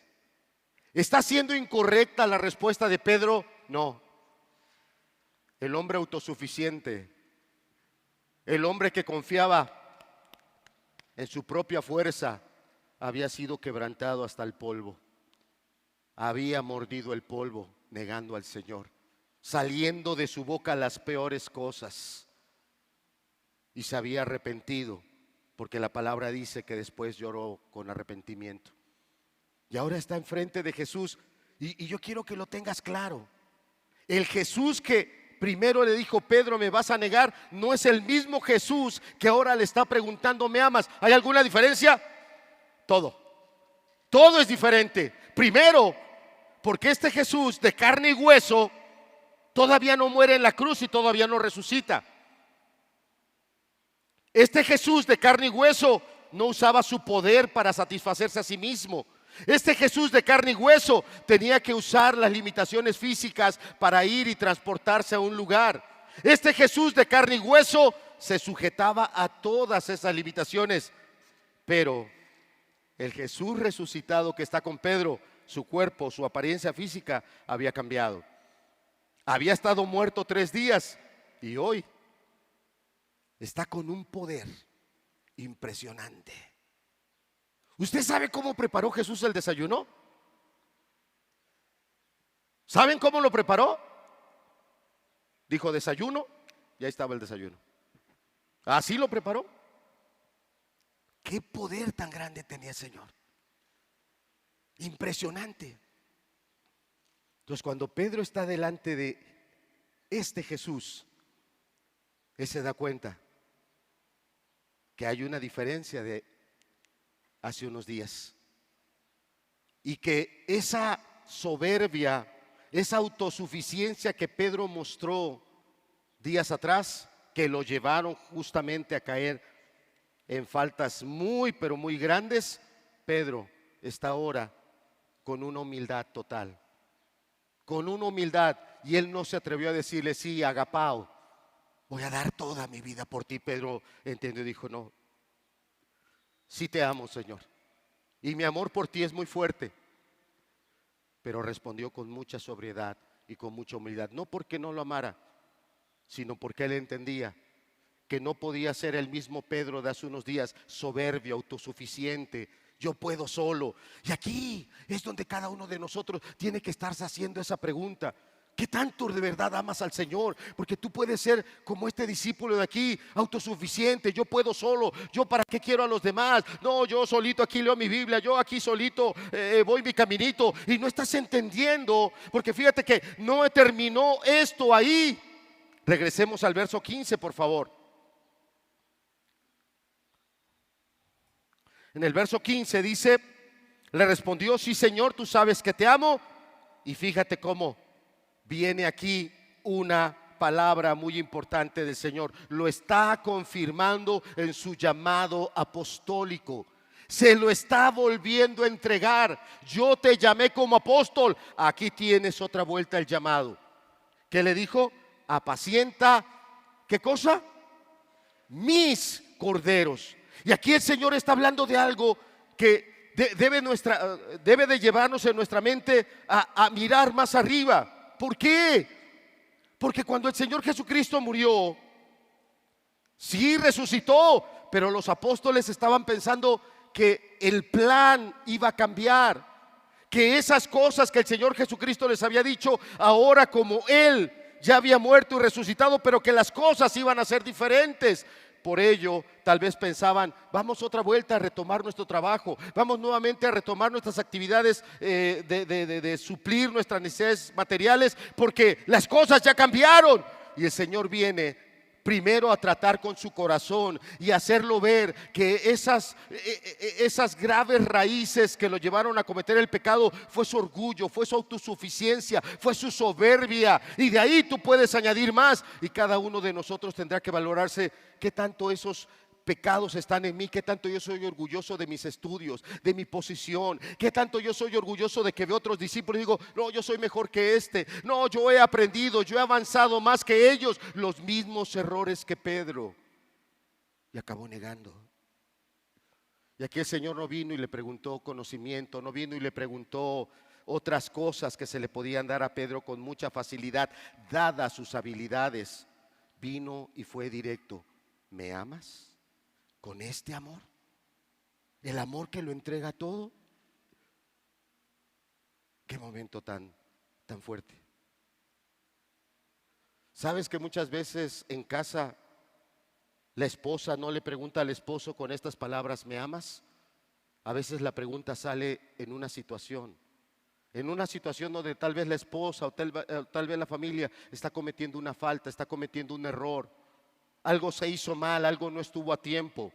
¿Está siendo incorrecta la respuesta de Pedro? No. El hombre autosuficiente, el hombre que confiaba en su propia fuerza, había sido quebrantado hasta el polvo. Había mordido el polvo, negando al Señor, saliendo de su boca las peores cosas. Y se había arrepentido, porque la palabra dice que después lloró con arrepentimiento. Y ahora está enfrente de Jesús. Y yo quiero que lo tengas claro. El Jesús que primero le dijo, Pedro, ¿me vas a negar? No es el mismo Jesús que ahora le está preguntando, ¿me amas? ¿Hay alguna diferencia? Todo es diferente. Primero, porque este Jesús de carne y hueso todavía no muere en la cruz y todavía no resucita. Este Jesús de carne y hueso no usaba su poder para satisfacerse a sí mismo. Este Jesús de carne y hueso tenía que usar las limitaciones físicas para ir y transportarse a un lugar. Este Jesús de carne y hueso se sujetaba a todas esas limitaciones. Pero el Jesús resucitado que está con Pedro, su cuerpo, su apariencia física había cambiado. Había estado muerto 3 días y hoy está con un poder impresionante. ¿Usted sabe cómo preparó Jesús el desayuno? ¿Saben cómo lo preparó? Dijo desayuno, y ahí estaba el desayuno. Así lo preparó. ¿Qué poder tan grande tenía el Señor? Impresionante. Entonces, cuando Pedro está delante de este Jesús, él se da cuenta que hay una diferencia de hace unos días y que esa soberbia, esa autosuficiencia que Pedro mostró días atrás, que lo llevaron justamente a caer en faltas muy, pero muy grandes, Pedro está ahora con una humildad total, con una humildad, y él no se atrevió a decirle, sí, agapao, voy a dar toda mi vida por ti. Pedro entendió y dijo, no, sí te amo, Señor, y mi amor por ti es muy fuerte. Pero respondió con mucha sobriedad y con mucha humildad, no porque no lo amara, sino porque él entendía que no podía ser el mismo Pedro de hace unos días, soberbio, autosuficiente. Yo puedo solo. Y aquí es donde cada uno de nosotros tiene que estarse haciendo esa pregunta: ¿qué tanto de verdad amas al Señor? Porque tú puedes ser como este discípulo de aquí, autosuficiente. Yo puedo solo, yo para qué quiero a los demás. No, yo solito aquí leo mi Biblia, yo aquí solito voy mi caminito. Y no estás entendiendo, porque fíjate que no terminó esto ahí. Regresemos al verso 15, por favor. En el verso 15 dice, le respondió, sí, Señor, tú sabes que te amo. Y fíjate cómo viene aquí una palabra muy importante del Señor. Lo está confirmando en su llamado apostólico. Se lo está volviendo a entregar. Yo te llamé como apóstol. Aquí tienes otra vuelta el llamado. ¿Qué le dijo? Apacienta, ¿qué cosa? Mis corderos. Y aquí el Señor está hablando de algo que debe de llevarnos en nuestra mente a mirar más arriba. ¿Por qué? Porque cuando el Señor Jesucristo murió, sí resucitó, pero los apóstoles estaban pensando que el plan iba a cambiar, que esas cosas que el Señor Jesucristo les había dicho, ahora como Él ya había muerto y resucitado, pero que las cosas iban a ser diferentes. Por ello, tal vez pensaban, vamos otra vuelta a retomar nuestro trabajo, vamos nuevamente a retomar nuestras actividades de suplir nuestras necesidades materiales, porque las cosas ya cambiaron. Y el Señor viene primero a tratar con su corazón y hacerlo ver que esas graves raíces que lo llevaron a cometer el pecado fue su orgullo, fue su autosuficiencia, fue su soberbia, y de ahí tú puedes añadir más. Y cada uno de nosotros tendrá que valorarse qué tanto esos pecados están en mí, qué tanto yo soy orgulloso de mis estudios, de mi posición, qué tanto yo soy orgulloso de que veo otros discípulos y digo, no, yo soy mejor que este, no, yo he aprendido, yo he avanzado más que ellos, los mismos errores que Pedro, y acabó negando. Y aquí el Señor no vino y le preguntó conocimiento, no vino y le preguntó otras cosas que se le podían dar a Pedro con mucha facilidad, dadas sus habilidades. Vino y fue directo. ¿Me amas? Con este amor, el amor que lo entrega todo. Qué momento tan fuerte. Sabes que muchas veces en casa la esposa no le pregunta al esposo con estas palabras, ¿me amas? A veces la pregunta sale en una situación donde tal vez la esposa o tal vez la familia está cometiendo una falta, está cometiendo un error. Algo se hizo mal, algo no estuvo a tiempo.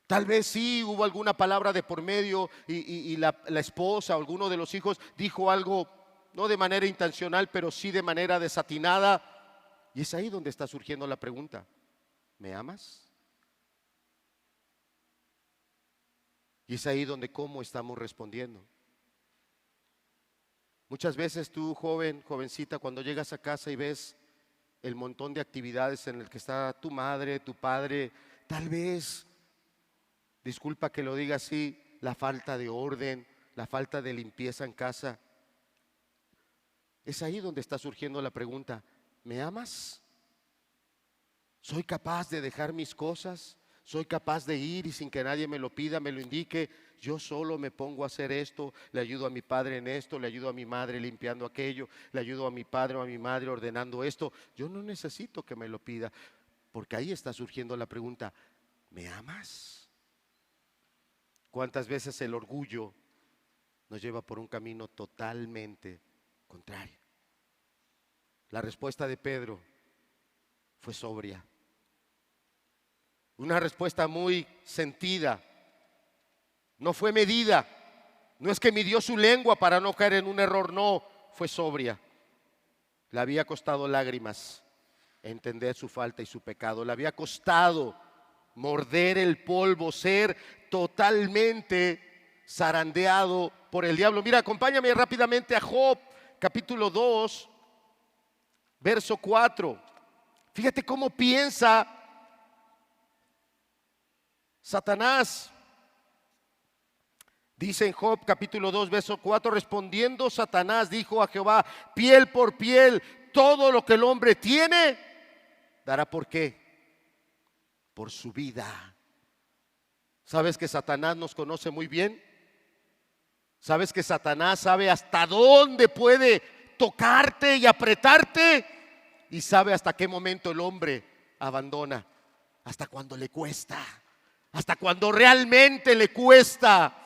Tal vez sí hubo alguna palabra de por medio y la esposa o alguno de los hijos dijo algo, no de manera intencional, pero sí de manera desatinada. Y es ahí donde está surgiendo la pregunta, ¿me amas? Y es ahí donde cómo estamos respondiendo. Muchas veces tú, joven, jovencita, cuando llegas a casa y ves el montón de actividades en el que está tu madre, tu padre, tal vez, disculpa que lo diga así, la falta de orden, la falta de limpieza en casa. Es ahí donde está surgiendo la pregunta, ¿me amas? ¿Soy capaz de dejar mis cosas? ¿Soy capaz de ir y sin que nadie me lo pida, me lo indique? Yo solo me pongo a hacer esto, le ayudo a mi padre en esto, le ayudo a mi madre limpiando aquello, le ayudo a mi padre o a mi madre ordenando esto. Yo no necesito que me lo pida, porque ahí está surgiendo la pregunta, ¿me amas? ¿Cuántas veces el orgullo nos lleva por un camino totalmente contrario? La respuesta de Pedro fue sobria, una respuesta muy sentida, no fue medida. No es que midió su lengua para no caer en un error, no, fue sobria. Le había costado lágrimas entender su falta y su pecado. Le había costado morder el polvo, ser totalmente zarandeado por el diablo. Mira, acompáñame rápidamente a Job, capítulo 2, verso 4. Fíjate cómo piensa Satanás. Dice en Job capítulo 2, verso 4, respondiendo Satanás dijo a Jehová, piel por piel, todo lo que el hombre tiene, dará. ¿Por qué? Por su vida. ¿Sabes que Satanás nos conoce muy bien? ¿Sabes que Satanás sabe hasta dónde puede tocarte y apretarte? Y sabe hasta qué momento el hombre abandona, hasta cuando le cuesta, hasta cuando realmente le cuesta.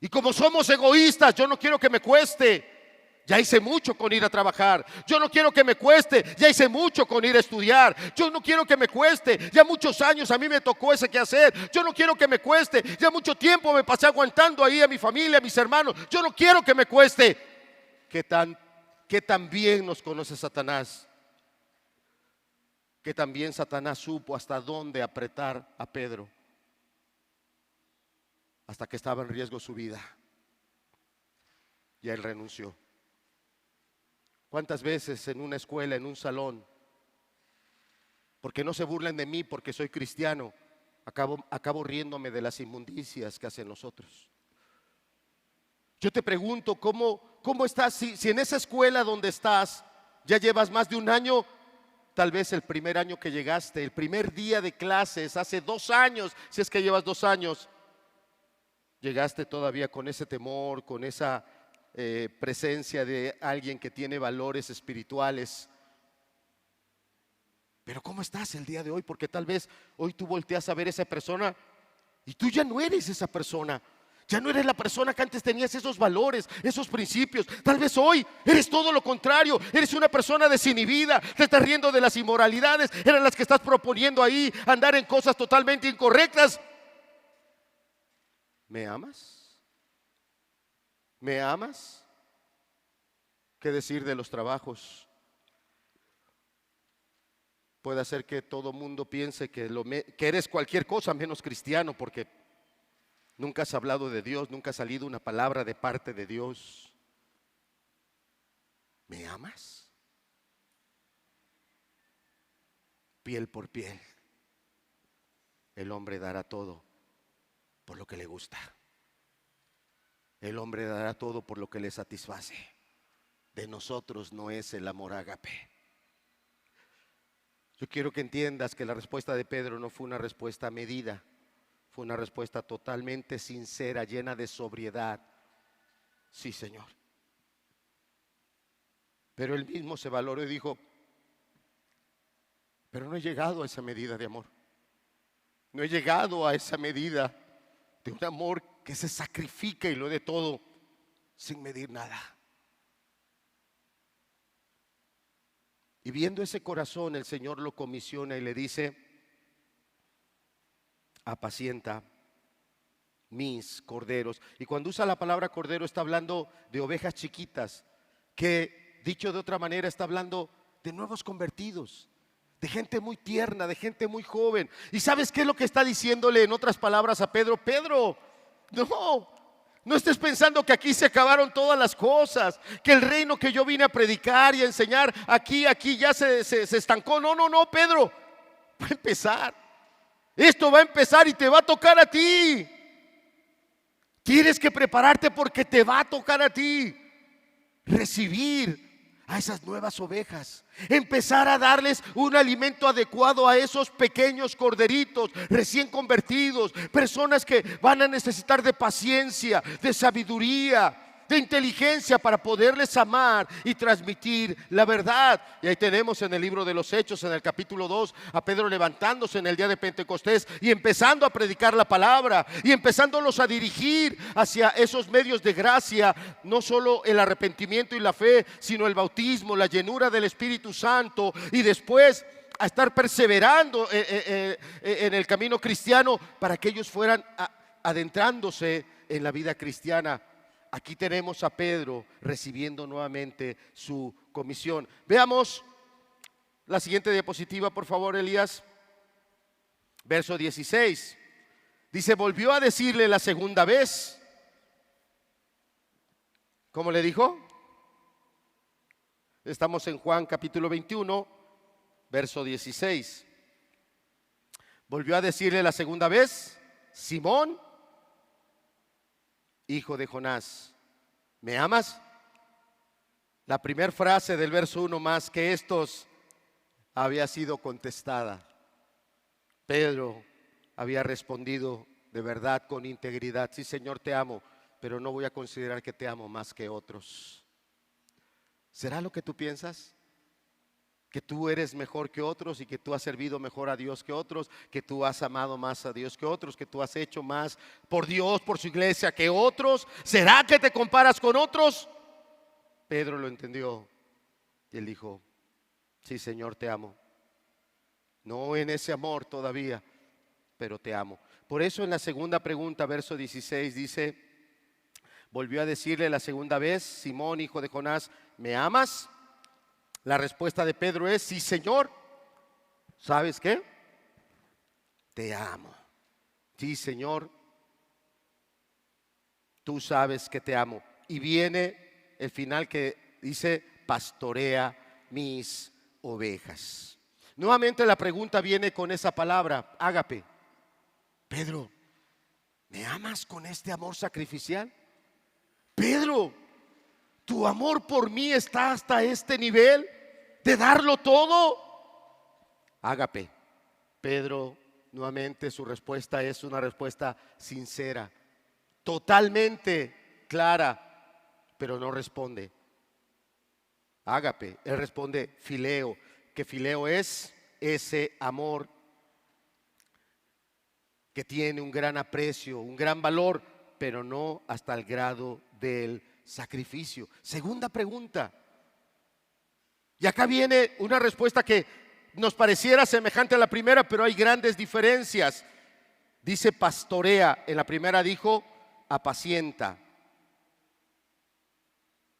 Y como somos egoístas, yo no quiero que me cueste. Ya hice mucho con ir a trabajar. Yo no quiero que me cueste. Ya hice mucho con ir a estudiar. Yo no quiero que me cueste. Ya muchos años a mí me tocó ese quehacer. Yo no quiero que me cueste. Ya mucho tiempo me pasé aguantando ahí a mi familia, a mis hermanos. Yo no quiero que me cueste. ¿Qué tan bien nos conoce Satanás? Que también Satanás supo hasta dónde apretar a Pedro, hasta que estaba en riesgo su vida. Y él renunció. ¿Cuántas veces en una escuela, en un salón, porque no se burlen de mí porque soy cristiano, acabo riéndome de las inmundicias que hacen los otros? Yo te pregunto, ¿cómo estás? Si en esa escuela donde estás ya llevas más de un año, tal vez el primer año que llegaste, el primer día de clases, hace 2 años, si es que llevas 2 años, llegaste todavía con ese temor, con esa presencia de alguien que tiene valores espirituales. Pero ¿cómo estás el día de hoy? Porque tal vez hoy tú volteas a ver a esa persona y tú ya no eres esa persona. Ya no eres la persona que antes tenías esos valores, esos principios. Tal vez hoy eres todo lo contrario. Eres una persona desinhibida. Te estás riendo de las inmoralidades. Eran las que estás proponiendo ahí, andar en cosas totalmente incorrectas. ¿Me amas? ¿Me amas? ¿Qué decir de los trabajos? Puede hacer que todo mundo piense que eres cualquier cosa menos cristiano, porque nunca has hablado de Dios, nunca ha salido una palabra de parte de Dios. ¿Me amas? Piel por piel. El hombre dará todo por lo que le gusta. El hombre dará todo por lo que le satisface. De nosotros no es el amor ágape. Yo quiero que entiendas que la respuesta de Pedro no fue una respuesta medida, fue una respuesta totalmente sincera, llena de sobriedad. Sí, Señor. Pero él mismo se valoró y dijo, pero no he llegado a esa medida de amor. No he llegado a esa medida de un amor que se sacrifica y lo de todo sin medir nada. Y viendo ese corazón, el Señor lo comisiona y le dice, apacienta mis corderos. Y cuando usa la palabra cordero está hablando de ovejas chiquitas, que dicho de otra manera está hablando de nuevos convertidos, de gente muy tierna, de gente muy joven. ¿Y sabes qué es lo que está diciéndole en otras palabras a Pedro? Pedro, no estés pensando que aquí se acabaron todas las cosas, que el reino que yo vine a predicar y a enseñar aquí ya se estancó. No, Pedro, va a empezar. Esto va a empezar y te va a tocar a ti. Tienes que prepararte porque te va a tocar a ti recibir a esas nuevas ovejas, empezar a darles un alimento adecuado a esos pequeños corderitos recién convertidos, personas que van a necesitar de paciencia, de sabiduría, de inteligencia para poderles amar y transmitir la verdad. Y ahí tenemos en el libro de los Hechos, en el capítulo 2, a Pedro levantándose en el día de Pentecostés y empezando a predicar la palabra y empezándolos a dirigir hacia esos medios de gracia, no solo el arrepentimiento y la fe, sino el bautismo, la llenura del Espíritu Santo, y después a estar perseverando en el camino cristiano para que ellos fueran adentrándose en la vida cristiana. Aquí tenemos a Pedro recibiendo nuevamente su comisión. Veamos la siguiente diapositiva, por favor, Elías. Verso 16. Dice, volvió a decirle la segunda vez. ¿Cómo le dijo? Estamos en Juan capítulo 21, verso 16. Volvió a decirle la segunda vez, Simón, hijo de Jonás, ¿me amas? La primera frase del verso 1 más que estos había sido contestada. Pedro había respondido de verdad, con integridad, sí, Señor, te amo, pero no voy a considerar que te amo más que otros. ¿Será lo que tú piensas? Que tú eres mejor que otros y que tú has servido mejor a Dios que otros, que tú has amado más a Dios que otros, que tú has hecho más por Dios, por su iglesia que otros. ¿Será que te comparas con otros? Pedro lo entendió y él dijo, sí, Señor, te amo. No en ese amor todavía, pero te amo. Por eso en la segunda pregunta, verso 16, dice, volvió a decirle la segunda vez, Simón, hijo de Jonás, ¿me amas? La respuesta de Pedro es, sí, Señor. ¿Sabes qué? Te amo. Sí, Señor, tú sabes que te amo. Y viene el final que dice, pastorea mis ovejas. Nuevamente la pregunta viene con esa palabra, ágape. Pedro, ¿me amas con este amor sacrificial? Pedro, ¿tu amor por mí está hasta este nivel de darlo todo? Ágape. Pedro, nuevamente su respuesta es una respuesta sincera, totalmente clara, pero no responde ágape. Él responde fileo, que fileo es ese amor que tiene un gran aprecio, un gran valor, pero no hasta el grado del sacrificio. Segunda pregunta. Y acá viene una respuesta que nos pareciera semejante a la primera, pero hay grandes diferencias. Dice pastorea, en la primera dijo apacienta.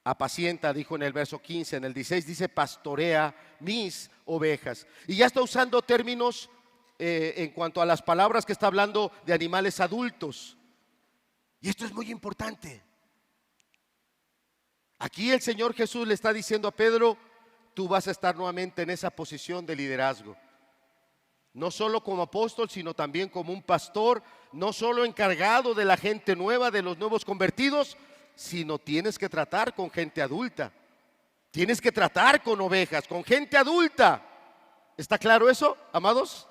Apacienta, dijo en el verso 15, en el 16 dice pastorea mis ovejas. Y ya está usando términos en cuanto a las palabras que está hablando de animales adultos. Y esto es muy importante. Aquí el Señor Jesús le está diciendo a Pedro, tú vas a estar nuevamente en esa posición de liderazgo. No solo como apóstol, sino también como un pastor, no solo encargado de la gente nueva, de los nuevos convertidos, sino tienes que tratar con gente adulta. Tienes que tratar con ovejas, con gente adulta. ¿Está claro eso, amados?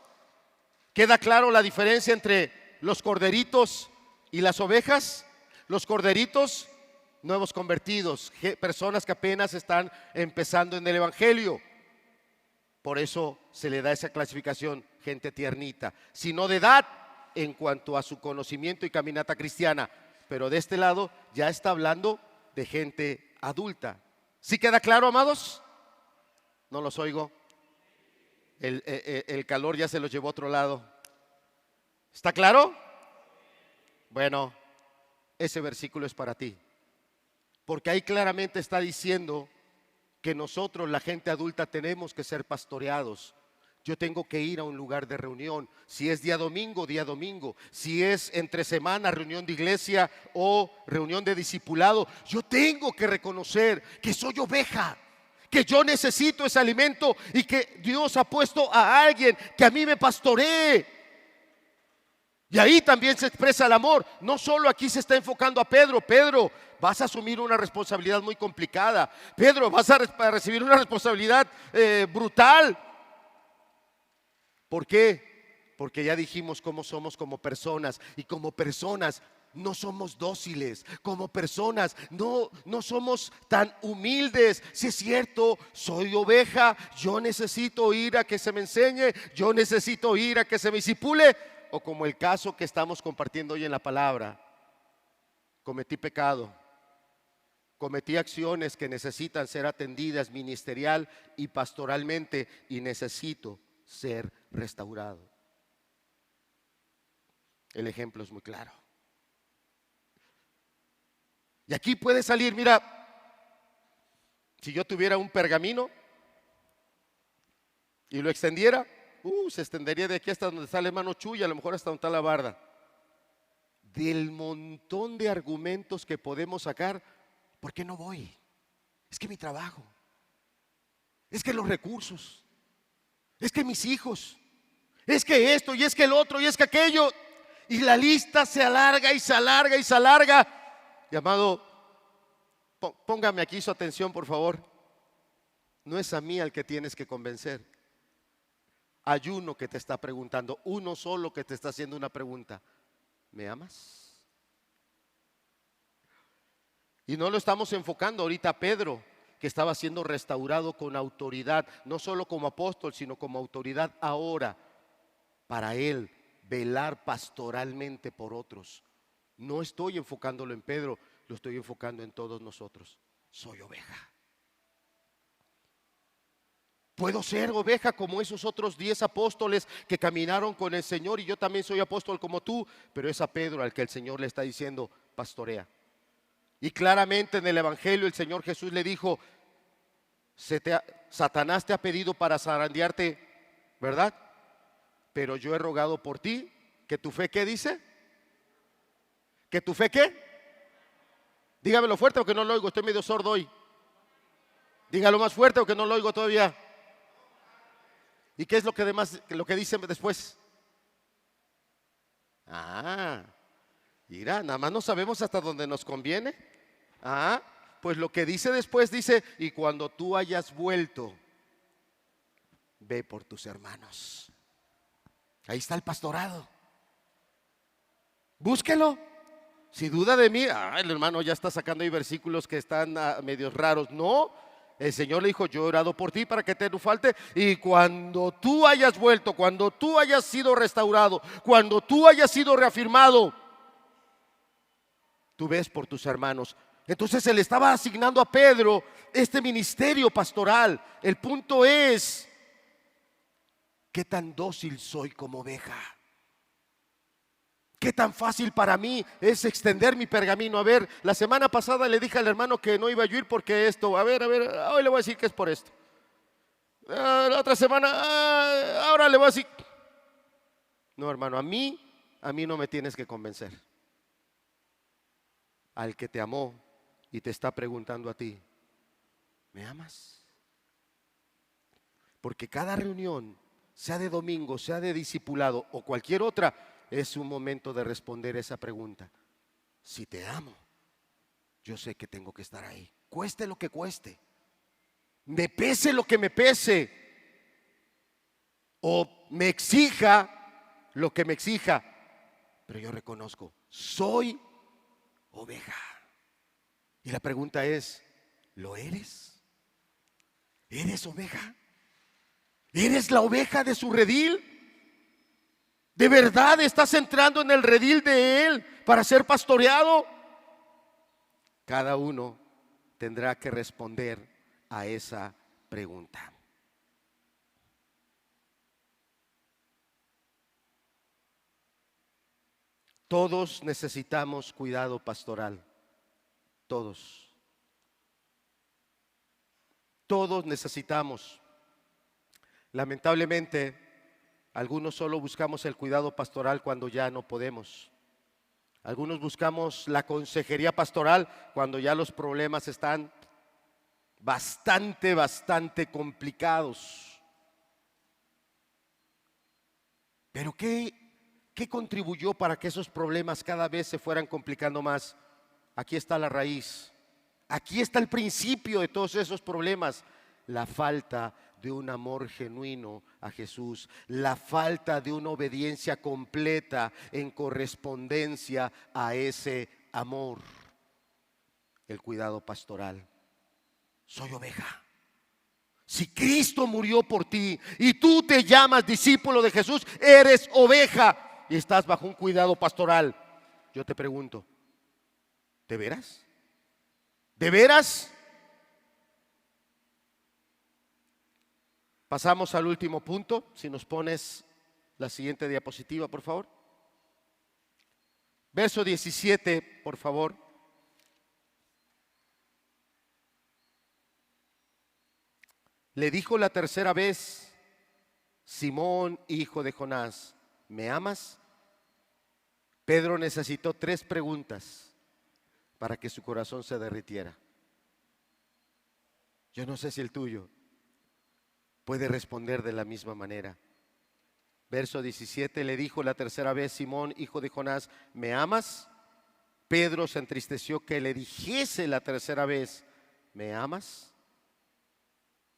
¿Queda claro la diferencia entre los corderitos y las ovejas? Los corderitos, nuevos convertidos, personas que apenas están empezando en el evangelio. Por eso se le da esa clasificación, gente tiernita, sino de edad en cuanto a su conocimiento y caminata cristiana. Pero de este lado ya está hablando de gente adulta. ¿Sí queda claro, amados? No los oigo. El calor ya se los llevó a otro lado. ¿Está claro? Bueno, ese versículo es para ti. Porque ahí claramente está diciendo que nosotros, la gente adulta, tenemos que ser pastoreados. Yo tengo que ir a un lugar de reunión. Si es día domingo, día domingo. Si es entre semana, reunión de iglesia o reunión de discipulado, yo tengo que reconocer que soy oveja, que yo necesito ese alimento y que Dios ha puesto a alguien que a mí me pastoree. Y ahí también se expresa el amor. No solo aquí se está enfocando a Pedro. Pedro, vas a asumir una responsabilidad muy complicada. Pedro, vas a recibir una responsabilidad brutal. ¿Por qué? Porque ya dijimos cómo somos como personas. Y como personas no somos dóciles. Como personas no somos tan humildes. Si es cierto, soy oveja, yo necesito ir a que se me enseñe, yo necesito ir a que se me discipule. O como el caso que estamos compartiendo hoy en la palabra, cometí pecado, cometí acciones que necesitan ser atendidas ministerial y pastoralmente y necesito ser restaurado. El ejemplo es muy claro. Y aquí puede salir, mira, si yo tuviera un pergamino y lo extendiera, se extendería de aquí hasta donde está el hermano Chuy, a lo mejor hasta donde está la barda. Del montón de argumentos que podemos sacar, ¿por qué no voy? Es que mi trabajo, es que los recursos, es que mis hijos, es que esto y es que el otro y es que aquello. Y la lista se alarga y se alarga y se alarga. Y amado, póngame aquí su atención, por favor. No es a mí al que tienes que convencer. Hay uno que te está preguntando, uno solo que te está haciendo una pregunta. ¿Me amas? Y no lo estamos enfocando ahorita a Pedro, que estaba siendo restaurado con autoridad, no solo como apóstol, sino como autoridad ahora, para él velar pastoralmente por otros. No estoy enfocándolo en Pedro, lo estoy enfocando en todos nosotros. Soy oveja. Puedo ser oveja como esos otros 10 apóstoles que caminaron con el Señor, y yo también soy apóstol como tú, pero es a Pedro al que el Señor le está diciendo, pastorea. Y claramente en el Evangelio el Señor Jesús le dijo, Satanás te ha pedido para zarandearte, ¿verdad? Pero yo he rogado por ti, que tu fe, ¿qué dice? ¿Que tu fe qué? Dígamelo fuerte porque no lo oigo, estoy medio sordo hoy. Dígalo más fuerte porque no lo oigo todavía. ¿Y qué es lo que dice después? Mira, nada más no sabemos hasta dónde nos conviene. Pues lo que dice después dice, y cuando tú hayas vuelto, ve por tus hermanos. Ahí está el pastorado. Búsquelo. Si duda de mí, el hermano ya está sacando ahí versículos que están medios raros. No, el Señor le dijo, yo he orado por ti para que te no falte. Y cuando tú hayas vuelto, cuando tú hayas sido restaurado, cuando tú hayas sido reafirmado, tú ves por tus hermanos. Entonces se le estaba asignando a Pedro este ministerio pastoral. El punto es, ¿qué tan dócil soy como oveja? ¿Qué tan fácil para mí es extender mi pergamino? A ver, la semana pasada le dije al hermano que no iba a ir porque esto. A ver, hoy le voy a decir que es por esto. La otra semana, ahora le voy a decir. No, hermano, a mí no me tienes que convencer. Al que te amó y te está preguntando a ti, ¿me amas? Porque cada reunión, sea de domingo, sea de discipulado o cualquier otra, es un momento de responder esa pregunta. Si te amo, yo sé que tengo que estar ahí, cueste lo que cueste, me pese lo que me pese, o me exija lo que me exija, pero yo reconozco, soy oveja. Y la pregunta es, ¿lo eres? ¿Eres oveja? ¿Eres la oveja de su redil? ¿De verdad estás entrando en el redil de Él para ser pastoreado? Cada uno tendrá que responder a esa pregunta. Todos necesitamos cuidado pastoral. Todos. Todos necesitamos. Lamentablemente, algunos solo buscamos el cuidado pastoral cuando ya no podemos. Algunos buscamos la consejería pastoral cuando ya los problemas están bastante complicados. Pero ¿qué contribuyó para que esos problemas cada vez se fueran complicando más? Aquí está la raíz. Aquí está el principio de todos esos problemas. La falta de un amor genuino a Jesús, la falta de una obediencia completa en correspondencia a ese amor. El cuidado pastoral. Soy oveja. Si Cristo murió por ti y tú te llamas discípulo de Jesús, eres oveja y estás bajo un cuidado pastoral. Yo te pregunto, ¿de veras? ¿De veras? Pasamos al último punto. Si nos pones la siguiente diapositiva, por favor. Verso 17, por favor. le dijo la tercera vez: Simón, hijo de Jonás, ¿me amas? Pedro necesitó 3 preguntas para que su corazón se derritiera. Yo no sé si el tuyo puede responder de la misma manera. Verso 17, le dijo la tercera vez: Simón, hijo de Jonás, ¿me amas? Pedro se entristeció que le dijese la tercera vez: ¿me amas?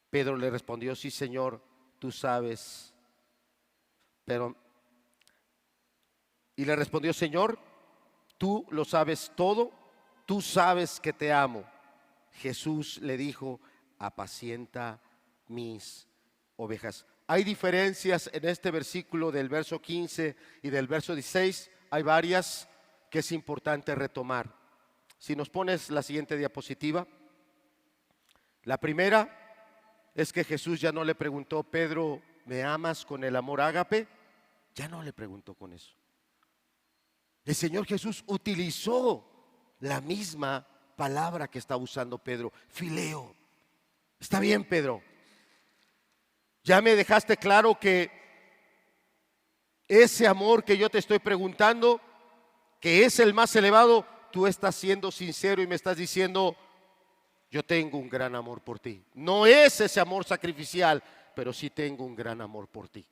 Pedro le respondió: sí, Señor, tú sabes. Y le respondió: Señor, tú lo sabes todo, tú sabes que te amo. Jesús le dijo: apacienta mis ovejas. Hay diferencias en este versículo del verso 15 y del verso 16, hay varias que es importante retomar. Si nos pones la siguiente diapositiva. La primera es que Jesús ya no le preguntó: Pedro, ¿me amas con el amor ágape? Ya no le preguntó con eso. El Señor Jesús utilizó la misma palabra que está usando Pedro: fileo. Está bien, Pedro, ya me dejaste claro que ese amor que yo te estoy preguntando, que es el más elevado, tú estás siendo sincero y me estás diciendo: yo tengo un gran amor por ti. No es ese amor sacrificial, pero sí tengo un gran amor por ti.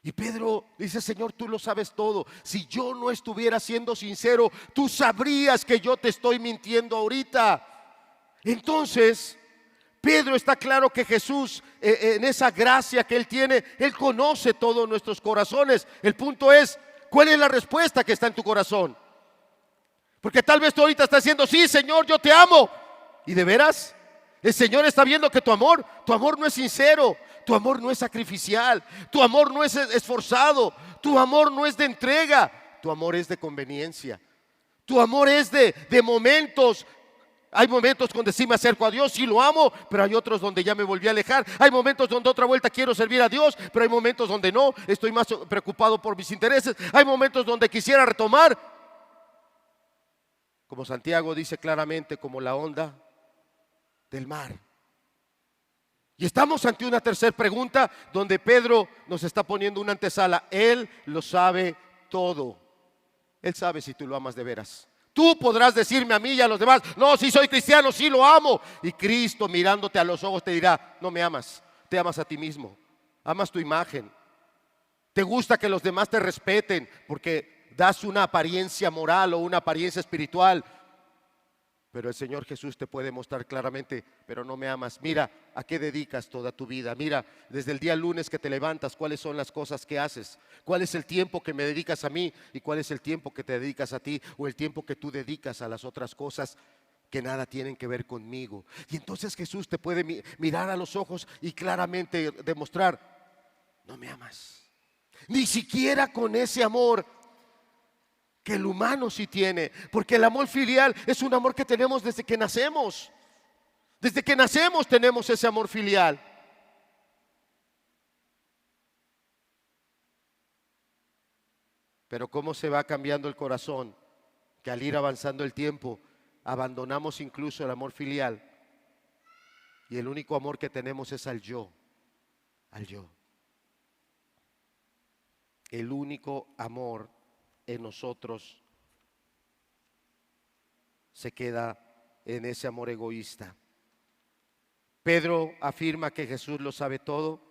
Y Pedro dice: Señor, tú lo sabes todo. Si yo no estuviera siendo sincero, tú sabrías que yo te estoy mintiendo ahorita. Entonces, Pedro está claro que Jesús, en esa gracia que Él tiene, Él conoce todos nuestros corazones. El punto es: ¿cuál es la respuesta que está en tu corazón? Porque tal vez tú ahorita estás diciendo: sí, Señor, yo te amo. ¿Y de veras? El Señor está viendo que tu amor no es sincero, tu amor no es sacrificial, tu amor no es esforzado, tu amor no es de entrega, tu amor es de conveniencia, tu amor es de momentos. Hay momentos donde sí me acerco a Dios, sí lo amo, pero hay otros donde ya me volví a alejar. Hay momentos donde otra vuelta quiero servir a Dios, pero hay momentos donde no, estoy más preocupado por mis intereses. Hay momentos donde quisiera retomar, como Santiago dice claramente, como la onda del mar. Y estamos ante una tercera pregunta donde Pedro nos está poniendo una antesala. Él lo sabe todo. Él sabe si tú lo amas de veras. Tú podrás decirme a mí y a los demás: no, sí soy cristiano, sí lo amo. Y Cristo, mirándote a los ojos, te dirá: no me amas, te amas a ti mismo, amas tu imagen. Te gusta que los demás te respeten porque das una apariencia moral o una apariencia espiritual. Pero el Señor Jesús te puede mostrar claramente: pero no me amas. Mira a qué dedicas toda tu vida. Mira desde el día lunes que te levantas, cuáles son las cosas que haces, cuál es el tiempo que me dedicas a mí y cuál es el tiempo que te dedicas a ti, o el tiempo que tú dedicas a las otras cosas que nada tienen que ver conmigo. Y entonces Jesús te puede mirar a los ojos y claramente demostrar: no me amas. Ni siquiera con ese amor que el humano sí tiene, porque el amor filial es un amor que tenemos desde que nacemos. Desde que nacemos tenemos ese amor filial. Pero cómo se va cambiando el corazón, que al ir avanzando el tiempo abandonamos incluso el amor filial y el único amor que tenemos es al yo, al yo. El único amor en nosotros se queda en ese amor egoísta. Pedro afirma que Jesús lo sabe todo.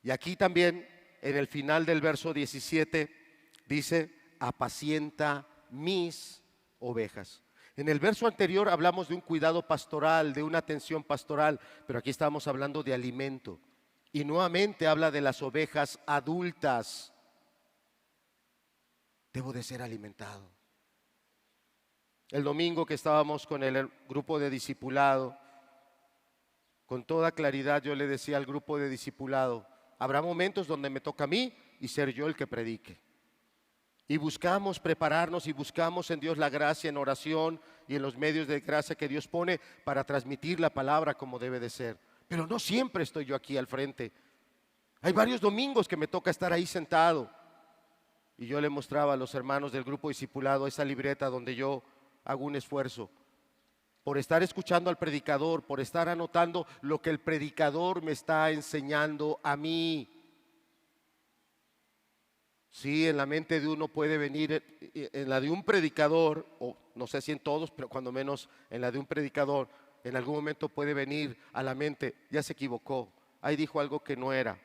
Y aquí también en el final del verso 17 dice: apacienta mis ovejas. En el verso anterior hablamos de un cuidado pastoral, de una atención pastoral, pero aquí estamos hablando de alimento. Y nuevamente habla de las ovejas adultas. Debo de ser alimentado. El domingo que estábamos con el grupo de discipulado, con toda claridad yo le decía al grupo de discipulado: habrá momentos donde me toca a mí y ser yo el que predique. Y buscamos prepararnos y buscamos en Dios la gracia en oración y en los medios de gracia que Dios pone para transmitir la palabra como debe de ser. Pero no siempre estoy yo aquí al frente. Hay varios domingos que me toca estar ahí sentado. Y yo le mostraba a los hermanos del grupo discipulado esa libreta donde yo hago un esfuerzo por estar escuchando al predicador, por estar anotando lo que el predicador me está enseñando a mí. Sí, en la mente de uno puede venir, en la de un predicador, o no sé si en todos, pero cuando menos en la de un predicador, en algún momento puede venir a la mente, ya se equivocó, ahí dijo algo que no era.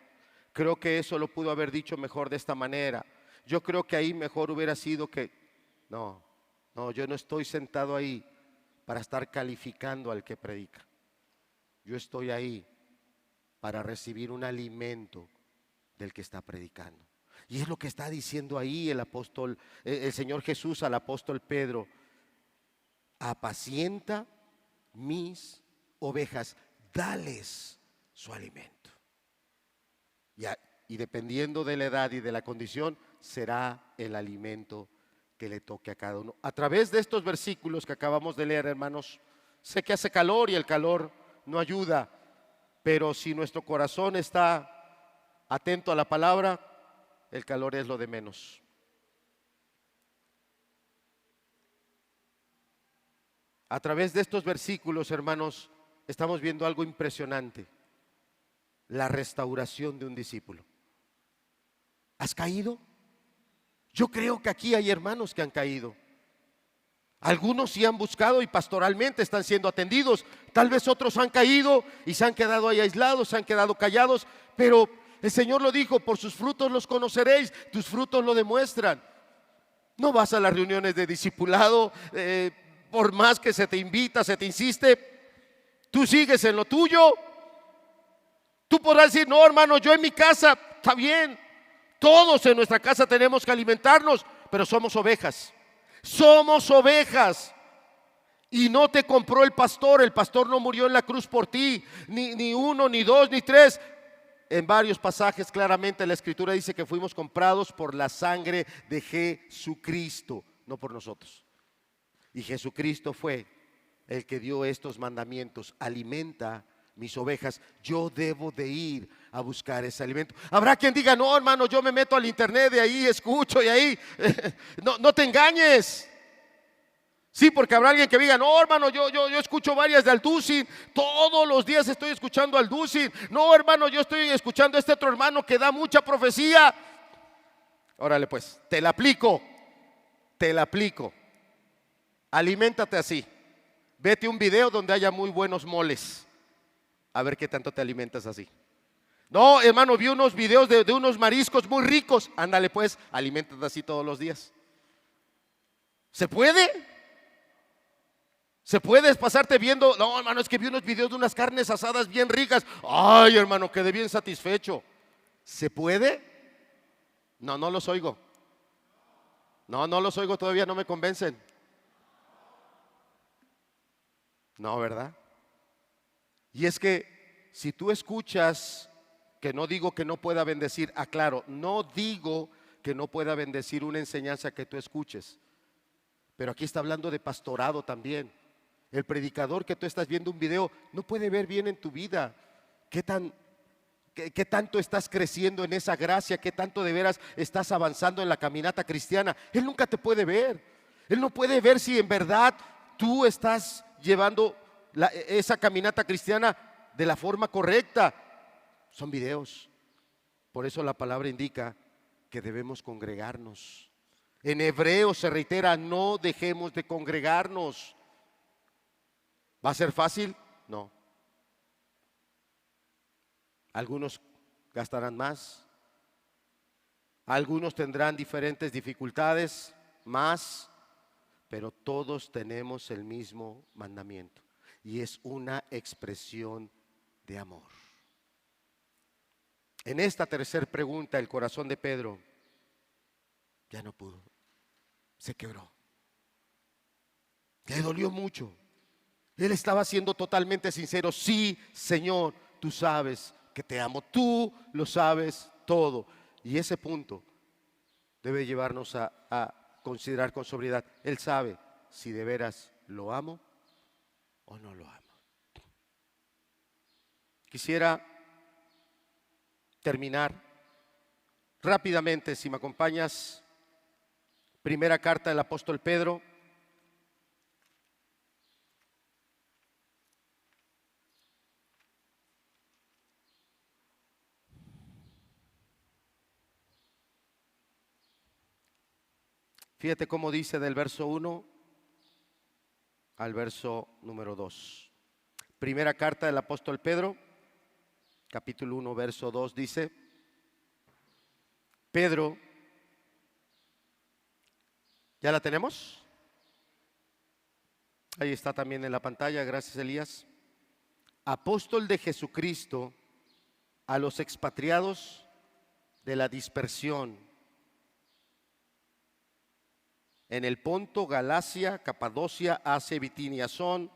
Creo que eso lo pudo haber dicho mejor de esta manera. Yo creo que ahí mejor hubiera sido que, no, yo no estoy sentado ahí para estar calificando al que predica. Yo estoy ahí para recibir un alimento del que está predicando. Y es lo que está diciendo ahí el apóstol, el Señor Jesús al apóstol Pedro: apacienta mis ovejas, dales su alimento. Y dependiendo de la edad y de la condición, será el alimento que le toque a cada uno. A través de estos versículos que acabamos de leer, hermanos, sé que hace calor y el calor no ayuda, pero si nuestro corazón está atento a la palabra, el calor es lo de menos. A través de estos versículos, hermanos, estamos viendo algo impresionante: la restauración de un discípulo. ¿Has caído? Yo creo que aquí hay hermanos que han caído. Algunos sí han buscado y pastoralmente están siendo atendidos. Tal vez otros han caído y se han quedado ahí aislados, se han quedado callados, pero el Señor lo dijo: por sus frutos los conoceréis. Tus frutos lo demuestran. No vas a las reuniones de discipulado, por más que se te invita, se te insiste, tú sigues en lo tuyo. Tú podrás decir: no, hermano, yo en mi casa, está bien, todos en nuestra casa tenemos que alimentarnos, pero somos ovejas. Somos ovejas. Y no te compró el pastor no murió en la cruz por ti, ni uno, ni dos, ni tres. En varios pasajes claramente la Escritura dice que fuimos comprados por la sangre de Jesucristo, no por nosotros. Y Jesucristo fue el que dio estos mandamientos: alimenta mis ovejas. Yo debo de ir a buscar ese alimento. Habrá quien diga: no, hermano, yo me meto al internet, de ahí escucho y ahí. No te engañes. Sí, porque habrá alguien que diga: no, hermano, yo escucho varias de Alducin, todos los días estoy escuchando Alducin. No, hermano, yo estoy escuchando a este otro hermano que da mucha profecía. Órale pues, te la aplico. Aliméntate así. Vete a un video donde haya muy buenos moles, a ver qué tanto te alimentas así. No, hermano, vi unos videos de unos mariscos muy ricos. Ándale pues, aliméntate así todos los días. ¿Se puede? ¿Se puede pasarte viendo? No, hermano, es que vi unos videos de unas carnes asadas bien ricas. Ay, hermano, quedé bien satisfecho. ¿Se puede? No los oigo. No los oigo, todavía no me convencen. No, ¿verdad? Y es que si tú escuchas, que no digo que no pueda bendecir, aclaro, no digo que no pueda bendecir una enseñanza que tú escuches, pero aquí está hablando de pastorado también. El predicador que tú estás viendo un video no puede ver bien en tu vida qué tanto estás creciendo en esa gracia, qué tanto de veras estás avanzando en la caminata cristiana. Él nunca te puede ver. Él no puede ver si en verdad tú estás llevando esa caminata cristiana de la forma correcta. Son videos. Por eso la palabra indica que debemos congregarnos. En hebreo se reitera: no dejemos de congregarnos. ¿Va a ser fácil? No. Algunos gastarán más, algunos tendrán diferentes dificultades más, pero todos tenemos el mismo mandamiento, y es una expresión de amor. En esta tercera pregunta, el corazón de Pedro ya no pudo, se quebró, le dolió mucho. Él estaba siendo totalmente sincero: sí, Señor, tú sabes que te amo, tú lo sabes todo. Y ese punto debe llevarnos a considerar con sobriedad. Él sabe si de veras lo amo o no lo amo. Quisiera terminar rápidamente, si me acompañas, primera carta del apóstol Pedro. Fíjate cómo dice del verso 1 al verso número 2. Primera carta del apóstol Pedro, capítulo 1, verso 2 dice: Pedro, ¿ya la tenemos? Ahí está también en la pantalla, gracias Elías. Apóstol de Jesucristo a los expatriados de la dispersión en el Ponto, Galacia, Capadocia, Asia y Bitinia. Son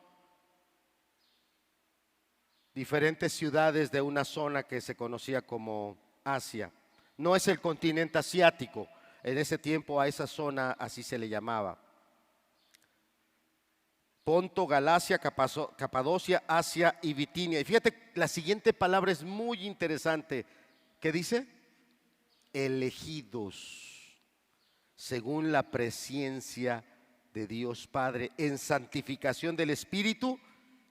diferentes ciudades de una zona que se conocía como Asia. No es el continente asiático, en ese tiempo a esa zona así se le llamaba. Ponto, Galacia, Capadocia, Asia y Bitinia. Y fíjate, la siguiente palabra es muy interesante. ¿Qué dice? Elegidos según la presciencia de Dios Padre en santificación del Espíritu.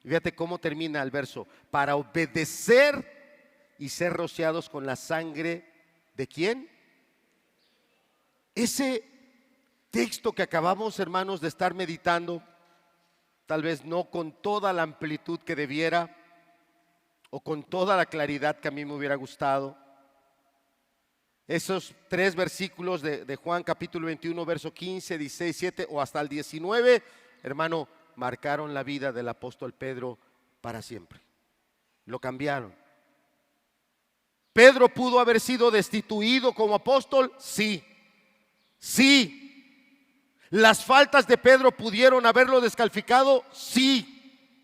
Fíjate cómo termina el verso: para obedecer y ser rociados con la sangre de ¿quién? Ese texto que acabamos, hermanos, de estar meditando, tal vez no con toda la amplitud que debiera o con toda la claridad que a mí me hubiera gustado. Esos 3 versículos de Juan capítulo 21, verso 15, 16, 7 o hasta el 19, hermano, marcaron la vida del apóstol Pedro para siempre. Lo cambiaron. ¿Pedro pudo haber sido destituido como apóstol? Sí, sí. ¿Las faltas de Pedro pudieron haberlo descalificado? Sí.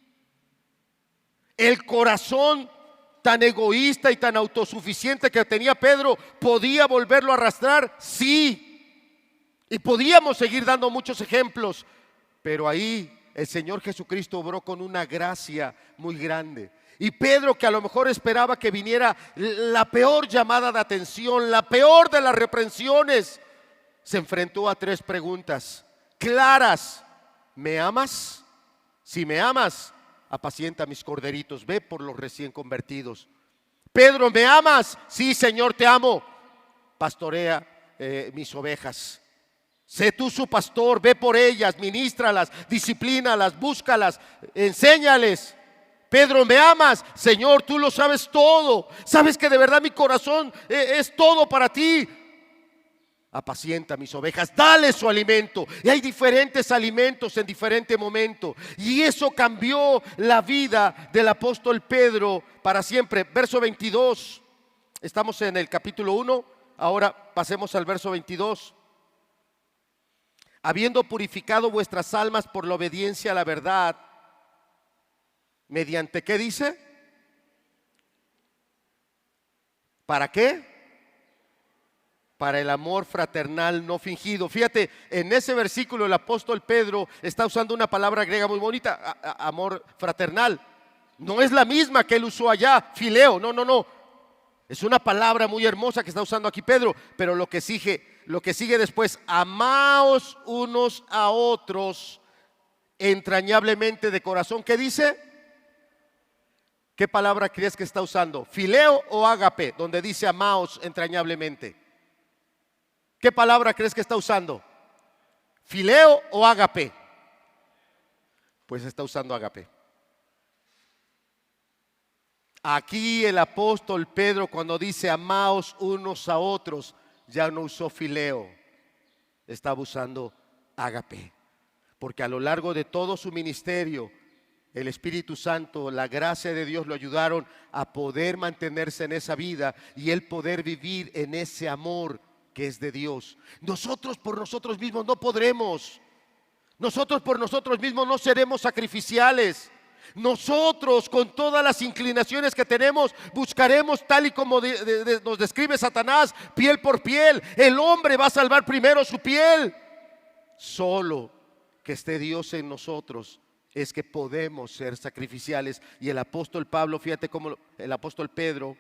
El corazón tan egoísta y tan autosuficiente que tenía Pedro, ¿podía volverlo a arrastrar? Sí. Y podíamos seguir dando muchos ejemplos, pero ahí el Señor Jesucristo obró con una gracia muy grande. Y Pedro, que a lo mejor esperaba que viniera la peor llamada de atención, la peor de las reprensiones, se enfrentó a 3 preguntas claras. ¿Me amas? Si me amas, apacienta mis corderitos, ve por los recién convertidos. Pedro, ¿me amas? Sí, Señor, te amo. Pastorea mis ovejas. Sé tú su pastor, ve por ellas, ministralas, disciplínalas, búscalas, enséñales. Pedro, ¿me amas? Señor, tú lo sabes todo. Sabes que de verdad mi corazón es todo para ti. Apacienta mis ovejas, dale su alimento. Y hay diferentes alimentos en diferente momento. Y eso cambió la vida del apóstol Pedro para siempre. Verso 22. Estamos en el capítulo 1. Ahora pasemos al verso 22. Habiendo purificado vuestras almas por la obediencia a la verdad, ¿mediante qué dice? ¿Para qué? Para el amor fraternal no fingido. Fíjate, en ese versículo el apóstol Pedro está usando una palabra griega muy bonita, amor fraternal. No es la misma que él usó allá, fileo, no. Es una palabra muy hermosa que está usando aquí Pedro, pero lo que sigue después: amaos unos a otros entrañablemente de corazón. ¿Qué dice? ¿Qué palabra crees que está usando? ¿Fileo o ágape? Donde dice amaos entrañablemente. ¿Qué palabra crees que está usando? ¿Fileo o ágape? Pues está usando ágape. Aquí el apóstol Pedro, cuando dice amaos unos a otros, ya no usó fileo, estaba usando ágape. Porque a lo largo de todo su ministerio, el Espíritu Santo, la gracia de Dios lo ayudaron a poder mantenerse en esa vida y él poder vivir en ese amor que es de Dios. Nosotros por nosotros mismos no podremos. Nosotros por nosotros mismos no seremos sacrificiales. Nosotros con todas las inclinaciones que tenemos buscaremos, tal y como nos describe Satanás, piel por piel. El hombre va a salvar primero su piel. Solo que esté Dios en nosotros es que podemos ser sacrificiales. Y el apóstol Pablo, fíjate cómo el apóstol Pedro,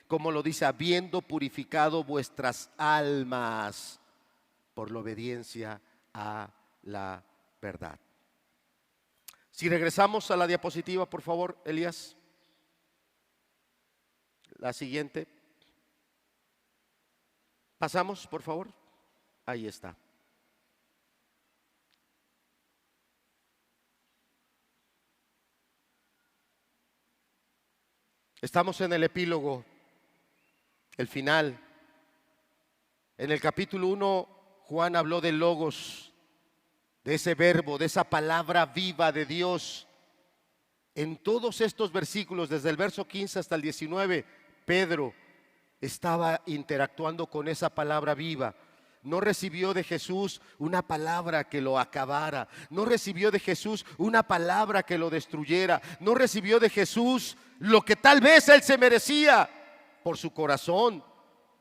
como lo dice: habiendo purificado vuestras almas por la obediencia a la verdad. Si regresamos a la diapositiva, por favor, Elías. La siguiente. Pasamos, por favor. Ahí está. Estamos en el epílogo, el final. En el capítulo 1, Juan habló del logos, de ese verbo, de esa palabra viva de Dios. En todos estos versículos, desde el verso 15 hasta el 19, Pedro estaba interactuando con esa palabra viva. No recibió de Jesús una palabra que lo acabara. No recibió de Jesús una palabra que lo destruyera. No recibió de Jesús lo que tal vez él se merecía por su corazón,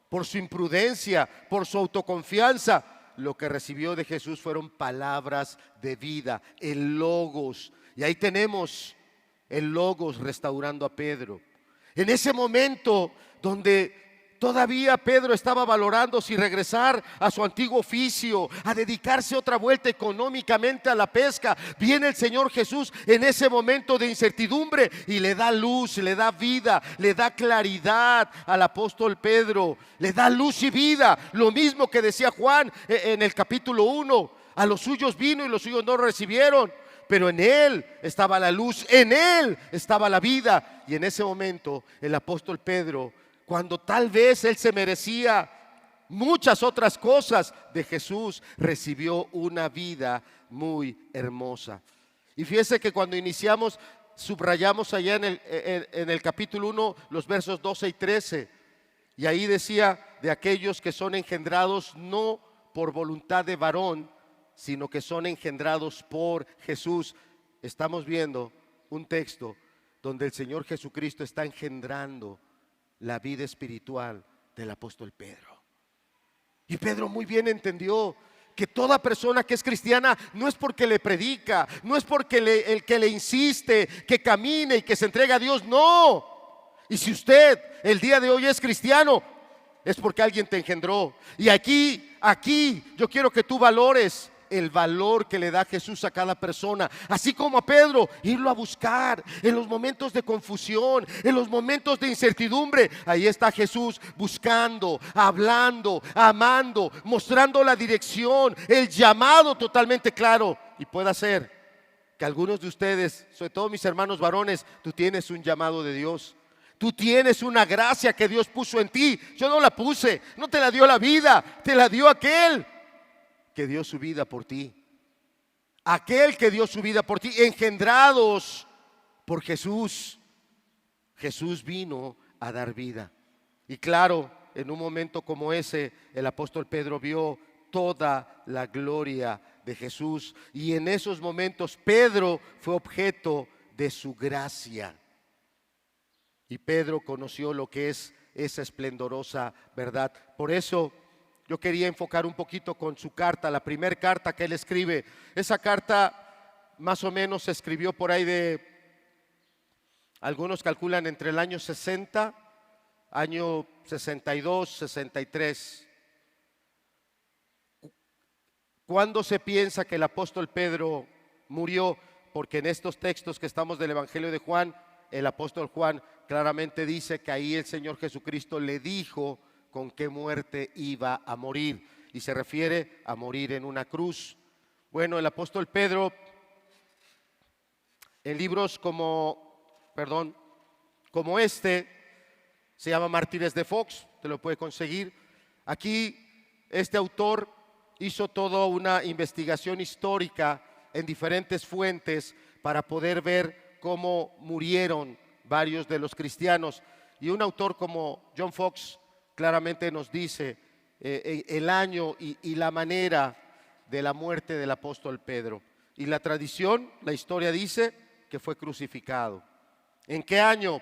por su imprudencia, por su autoconfianza. Lo que recibió de Jesús fueron palabras de vida, el logos. Y ahí tenemos el logos restaurando a Pedro. En ese momento donde todavía Pedro estaba valorando si regresar a su antiguo oficio, a dedicarse otra vuelta económicamente a la pesca, viene el Señor Jesús en ese momento de incertidumbre y le da luz, le da vida, le da claridad al apóstol Pedro, le da luz y vida. Lo mismo que decía Juan en el capítulo 1, a los suyos vino y los suyos no recibieron, pero en él estaba la luz, en él estaba la vida. Y en ese momento el apóstol Pedro, cuando tal vez él se merecía muchas otras cosas de Jesús, recibió una vida muy hermosa. Y fíjese que cuando iniciamos, subrayamos allá en el capítulo 1 los versos 12 y 13. Y ahí decía de aquellos que son engendrados no por voluntad de varón, sino que son engendrados por Jesús. Estamos viendo un texto donde el Señor Jesucristo está engendrando la vida espiritual del apóstol Pedro. Y Pedro muy bien entendió que toda persona que es cristiana no es porque le predica, no es porque el que le insiste que camine y que se entregue a Dios, no. Y si usted el día de hoy es cristiano, es porque alguien te engendró. Y aquí yo quiero que tú valores el valor que le da Jesús a cada persona, así como a Pedro, irlo a buscar en los momentos de confusión, en los momentos de incertidumbre. Ahí está Jesús buscando, hablando, amando, mostrando la dirección, el llamado totalmente claro. Y puede ser que algunos de ustedes, sobre todo mis hermanos varones, tú tienes un llamado de Dios. Tú tienes una gracia que Dios puso en ti. Yo no la puse, no te la dio la vida, te la dio aquel que dio su vida por ti. Aquel que dio su vida por ti, engendrados por Jesús. Jesús vino a dar vida. Y claro, en un momento como ese, el apóstol Pedro vio toda la gloria de Jesús. Y en esos momentos Pedro fue objeto de su gracia. Y Pedro conoció lo que es esa esplendorosa verdad. Por eso yo quería enfocar un poquito con su carta, la primera carta que él escribe. Esa carta más o menos se escribió por ahí de, algunos calculan entre el año 60, año 62, 63. ¿Cuándo se piensa que el apóstol Pedro murió? Porque en estos textos que estamos del Evangelio de Juan, el apóstol Juan claramente dice que ahí el Señor Jesucristo le dijo con qué muerte iba a morir, y se refiere a morir en una cruz. Bueno, el apóstol Pedro, en libros como este, se llama Mártires de Fox, te lo puede conseguir. Aquí este autor hizo toda una investigación histórica en diferentes fuentes para poder ver cómo murieron varios de los cristianos. Y un autor como John Fox claramente nos dice el año y la manera de la muerte del apóstol Pedro. Y la tradición, la historia dice que fue crucificado. ¿En qué año?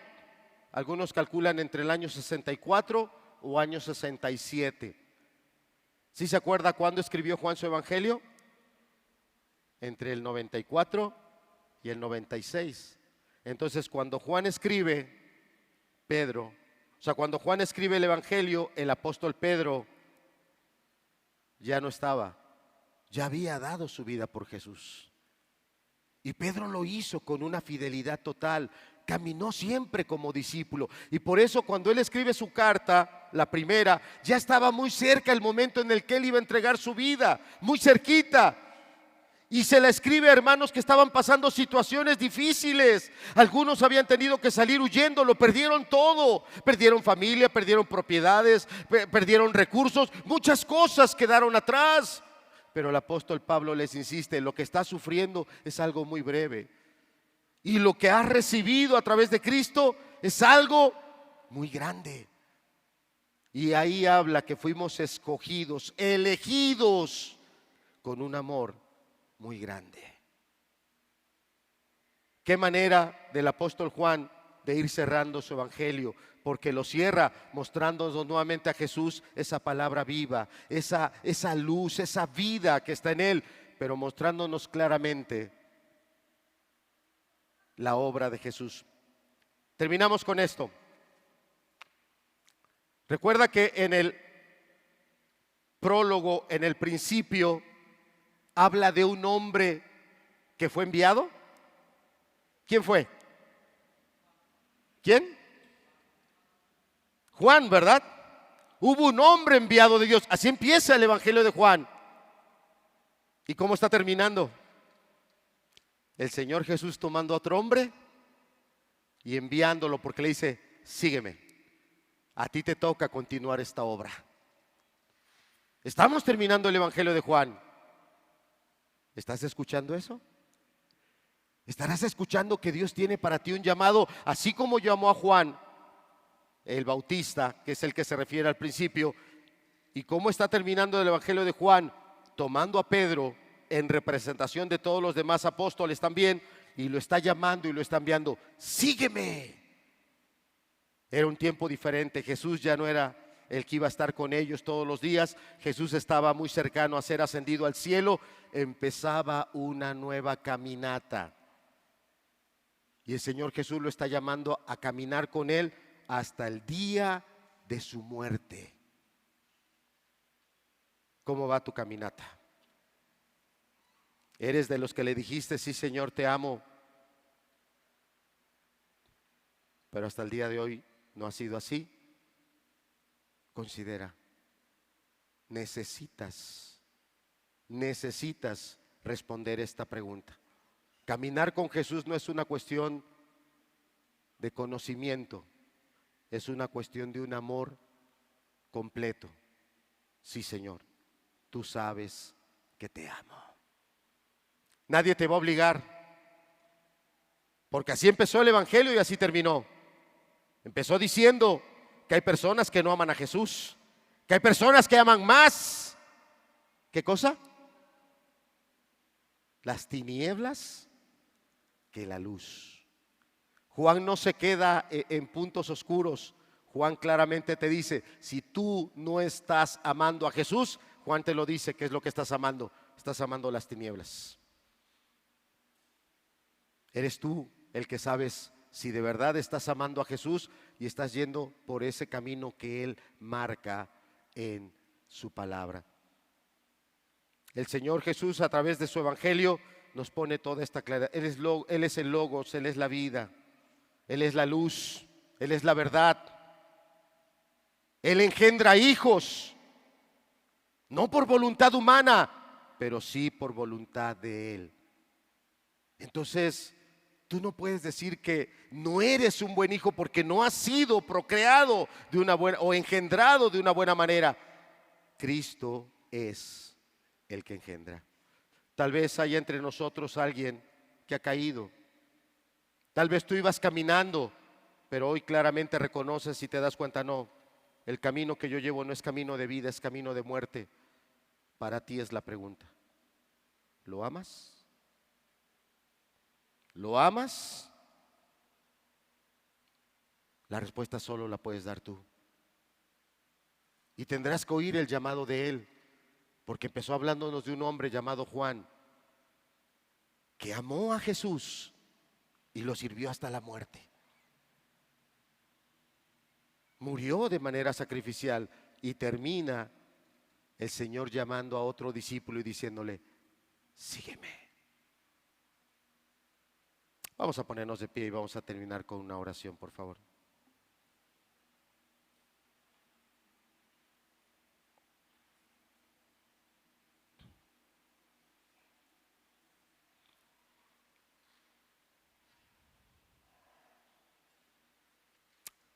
Algunos calculan entre el año 64 o año 67. ¿Sí se acuerda cuándo escribió Juan su evangelio? Entre el 94 y el 96. Entonces, cuando Juan escribe cuando Juan escribe el evangelio, el apóstol Pedro ya no estaba, ya había dado su vida por Jesús. Y Pedro lo hizo con una fidelidad total, caminó siempre como discípulo. Y por eso cuando él escribe su carta, la primera, ya estaba muy cerca el momento en el que él iba a entregar su vida, muy cerquita. Y se la escribe a hermanos que estaban pasando situaciones difíciles. Algunos habían tenido que salir huyendo, lo perdieron todo. Perdieron familia, perdieron propiedades, perdieron recursos. Muchas cosas quedaron atrás. Pero el apóstol Pablo les insiste, lo que está sufriendo es algo muy breve. Y lo que has recibido a través de Cristo es algo muy grande. Y ahí habla que fuimos escogidos, elegidos con un amor muy grande. Qué manera del apóstol Juan de ir cerrando su evangelio, porque lo cierra mostrándonos nuevamente a Jesús, esa palabra viva, esa luz, esa vida que está en él, pero mostrándonos claramente la obra de Jesús. Terminamos con esto. Recuerda que en el prólogo, en el principio, habla de un hombre que fue enviado. ¿Quién fue? ¿Quién? Juan, ¿verdad? Hubo un hombre enviado de Dios. Así empieza el evangelio de Juan. ¿Y cómo está terminando? El Señor Jesús tomando a otro hombre y enviándolo porque le dice, sígueme, a ti te toca continuar esta obra. Estamos terminando el evangelio de Juan. ¿Estás escuchando eso? ¿Estarás escuchando que Dios tiene para ti un llamado, así como llamó a Juan el Bautista, que es el que se refiere al principio? ¿Y cómo está terminando el evangelio de Juan? Tomando a Pedro en representación de todos los demás apóstoles también, y lo está llamando y lo está enviando. Sígueme. Era un tiempo diferente. Jesús ya no era el que iba a estar con ellos todos los días. Jesús estaba muy cercano a ser ascendido al cielo. Empezaba una nueva caminata. Y el Señor Jesús lo está llamando a caminar con él hasta el día de su muerte. ¿Cómo va tu caminata? ¿Eres de los que le dijiste, sí Señor, te amo, pero hasta el día de hoy no ha sido así? Considera, necesitas responder esta pregunta. Caminar con Jesús no es una cuestión de conocimiento, es una cuestión de un amor completo. Sí, Señor, tú sabes que te amo. Nadie te va a obligar, porque así empezó el evangelio y así terminó. Empezó diciendo que hay personas que no aman a Jesús, que hay personas que aman más. ¿Qué cosa? Las tinieblas que la luz. Juan no se queda en puntos oscuros. Juan claramente te dice, si tú no estás amando a Jesús, Juan te lo dice, ¿qué es lo que estás amando? Estás amando las tinieblas. Eres tú el que sabes si de verdad estás amando a Jesús y estás yendo por ese camino que Él marca en su palabra. El Señor Jesús, a través de su evangelio, nos pone toda esta claridad. Él es el Logos, Él es la vida, Él es la luz, Él es la verdad. Él engendra hijos, no por voluntad humana, pero sí por voluntad de Él. Entonces, tú no puedes decir que no eres un buen hijo porque no has sido procreado de una buena o engendrado de una buena manera. Cristo es el que engendra. Tal vez haya entre nosotros alguien que ha caído. Tal vez tú ibas caminando, pero hoy claramente reconoces y te das cuenta, no, el camino que yo llevo no es camino de vida, es camino de muerte. Para ti es la pregunta. ¿Lo amas? ¿Lo amas? La respuesta solo la puedes dar tú. Y tendrás que oír el llamado de Él, porque empezó hablándonos de un hombre llamado Juan, que amó a Jesús y lo sirvió hasta la muerte. Murió de manera sacrificial y termina el Señor llamando a otro discípulo y diciéndole, sígueme. Vamos a ponernos de pie y vamos a terminar con una oración, por favor.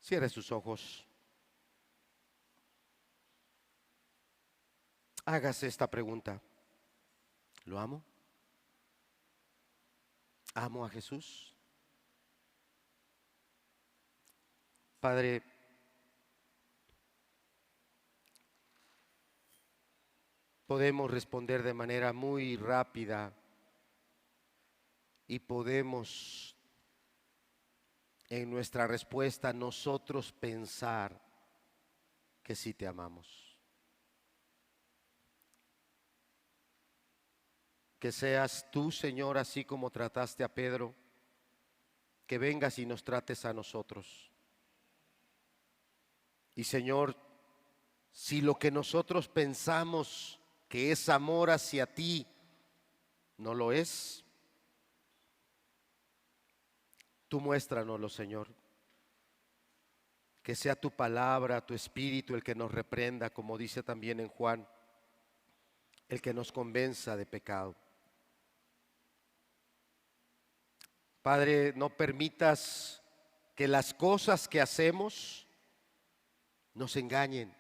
Cierre sus ojos. Hágase esta pregunta. ¿Lo amo? ¿Amo a Jesús? Padre, podemos responder de manera muy rápida y podemos en nuestra respuesta nosotros pensar que sí te amamos. Que seas tú, Señor, así como trataste a Pedro, que vengas y nos trates a nosotros. Y Señor, si lo que nosotros pensamos que es amor hacia ti no lo es, tú muéstranoslo, Señor. Que sea tu palabra, tu espíritu el que nos reprenda, como dice también en Juan, el que nos convenza de pecado. Padre, no permitas que las cosas que hacemos nos engañen,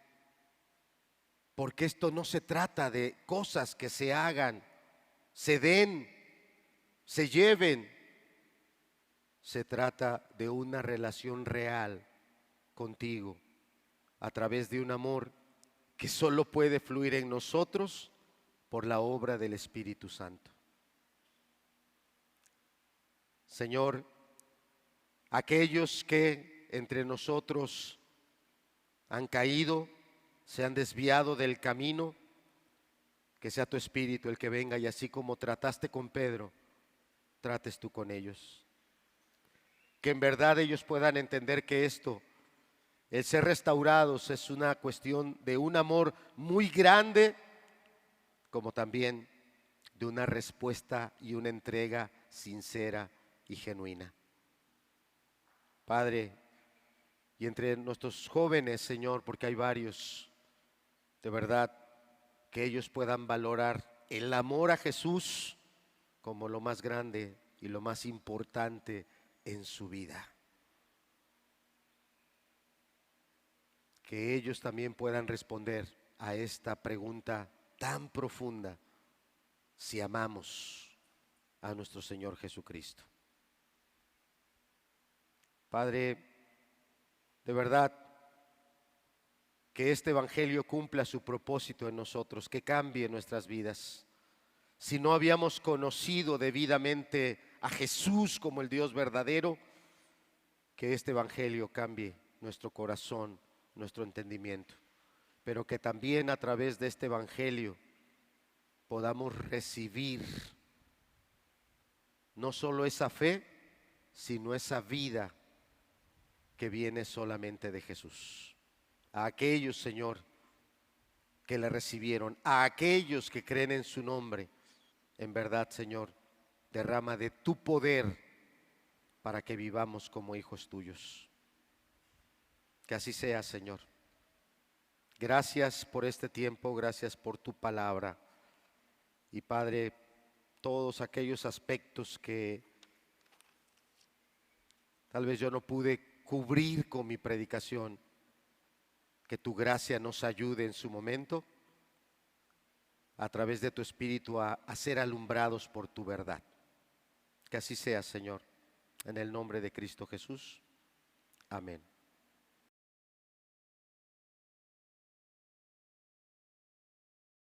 porque esto no se trata de cosas que se hagan, se den, se lleven. Se trata de una relación real contigo a través de un amor que solo puede fluir en nosotros por la obra del Espíritu Santo. Señor, aquellos que entre nosotros han caído, se han desviado del camino, que sea tu Espíritu el que venga y así como trataste con Pedro, trates tú con ellos. Que en verdad ellos puedan entender que esto, el ser restaurados, es una cuestión de un amor muy grande, como también de una respuesta y una entrega sincera y genuina. Padre, y entre nuestros jóvenes, Señor, porque hay varios, de verdad, que ellos puedan valorar el amor a Jesús como lo más grande y lo más importante en su vida. Que ellos también puedan responder a esta pregunta tan profunda, si amamos a nuestro Señor Jesucristo. Padre, de verdad, que este Evangelio cumpla su propósito en nosotros, que cambie nuestras vidas. Si no habíamos conocido debidamente a Jesús como el Dios verdadero, que este Evangelio cambie nuestro corazón, nuestro entendimiento, pero que también a través de este Evangelio podamos recibir no solo esa fe, sino esa vida que viene solamente de Jesús. A aquellos, Señor, que le recibieron, a aquellos que creen en su nombre, en verdad, Señor, derrama de tu poder para que vivamos como hijos tuyos. Que así sea, Señor. Gracias por este tiempo, gracias por tu palabra. Y Padre, todos aquellos aspectos que tal vez yo no pude cubrir con mi predicación, que tu gracia nos ayude en su momento, a través de tu Espíritu, a ser alumbrados por tu verdad. Que así sea, Señor, en el nombre de Cristo Jesús. Amén.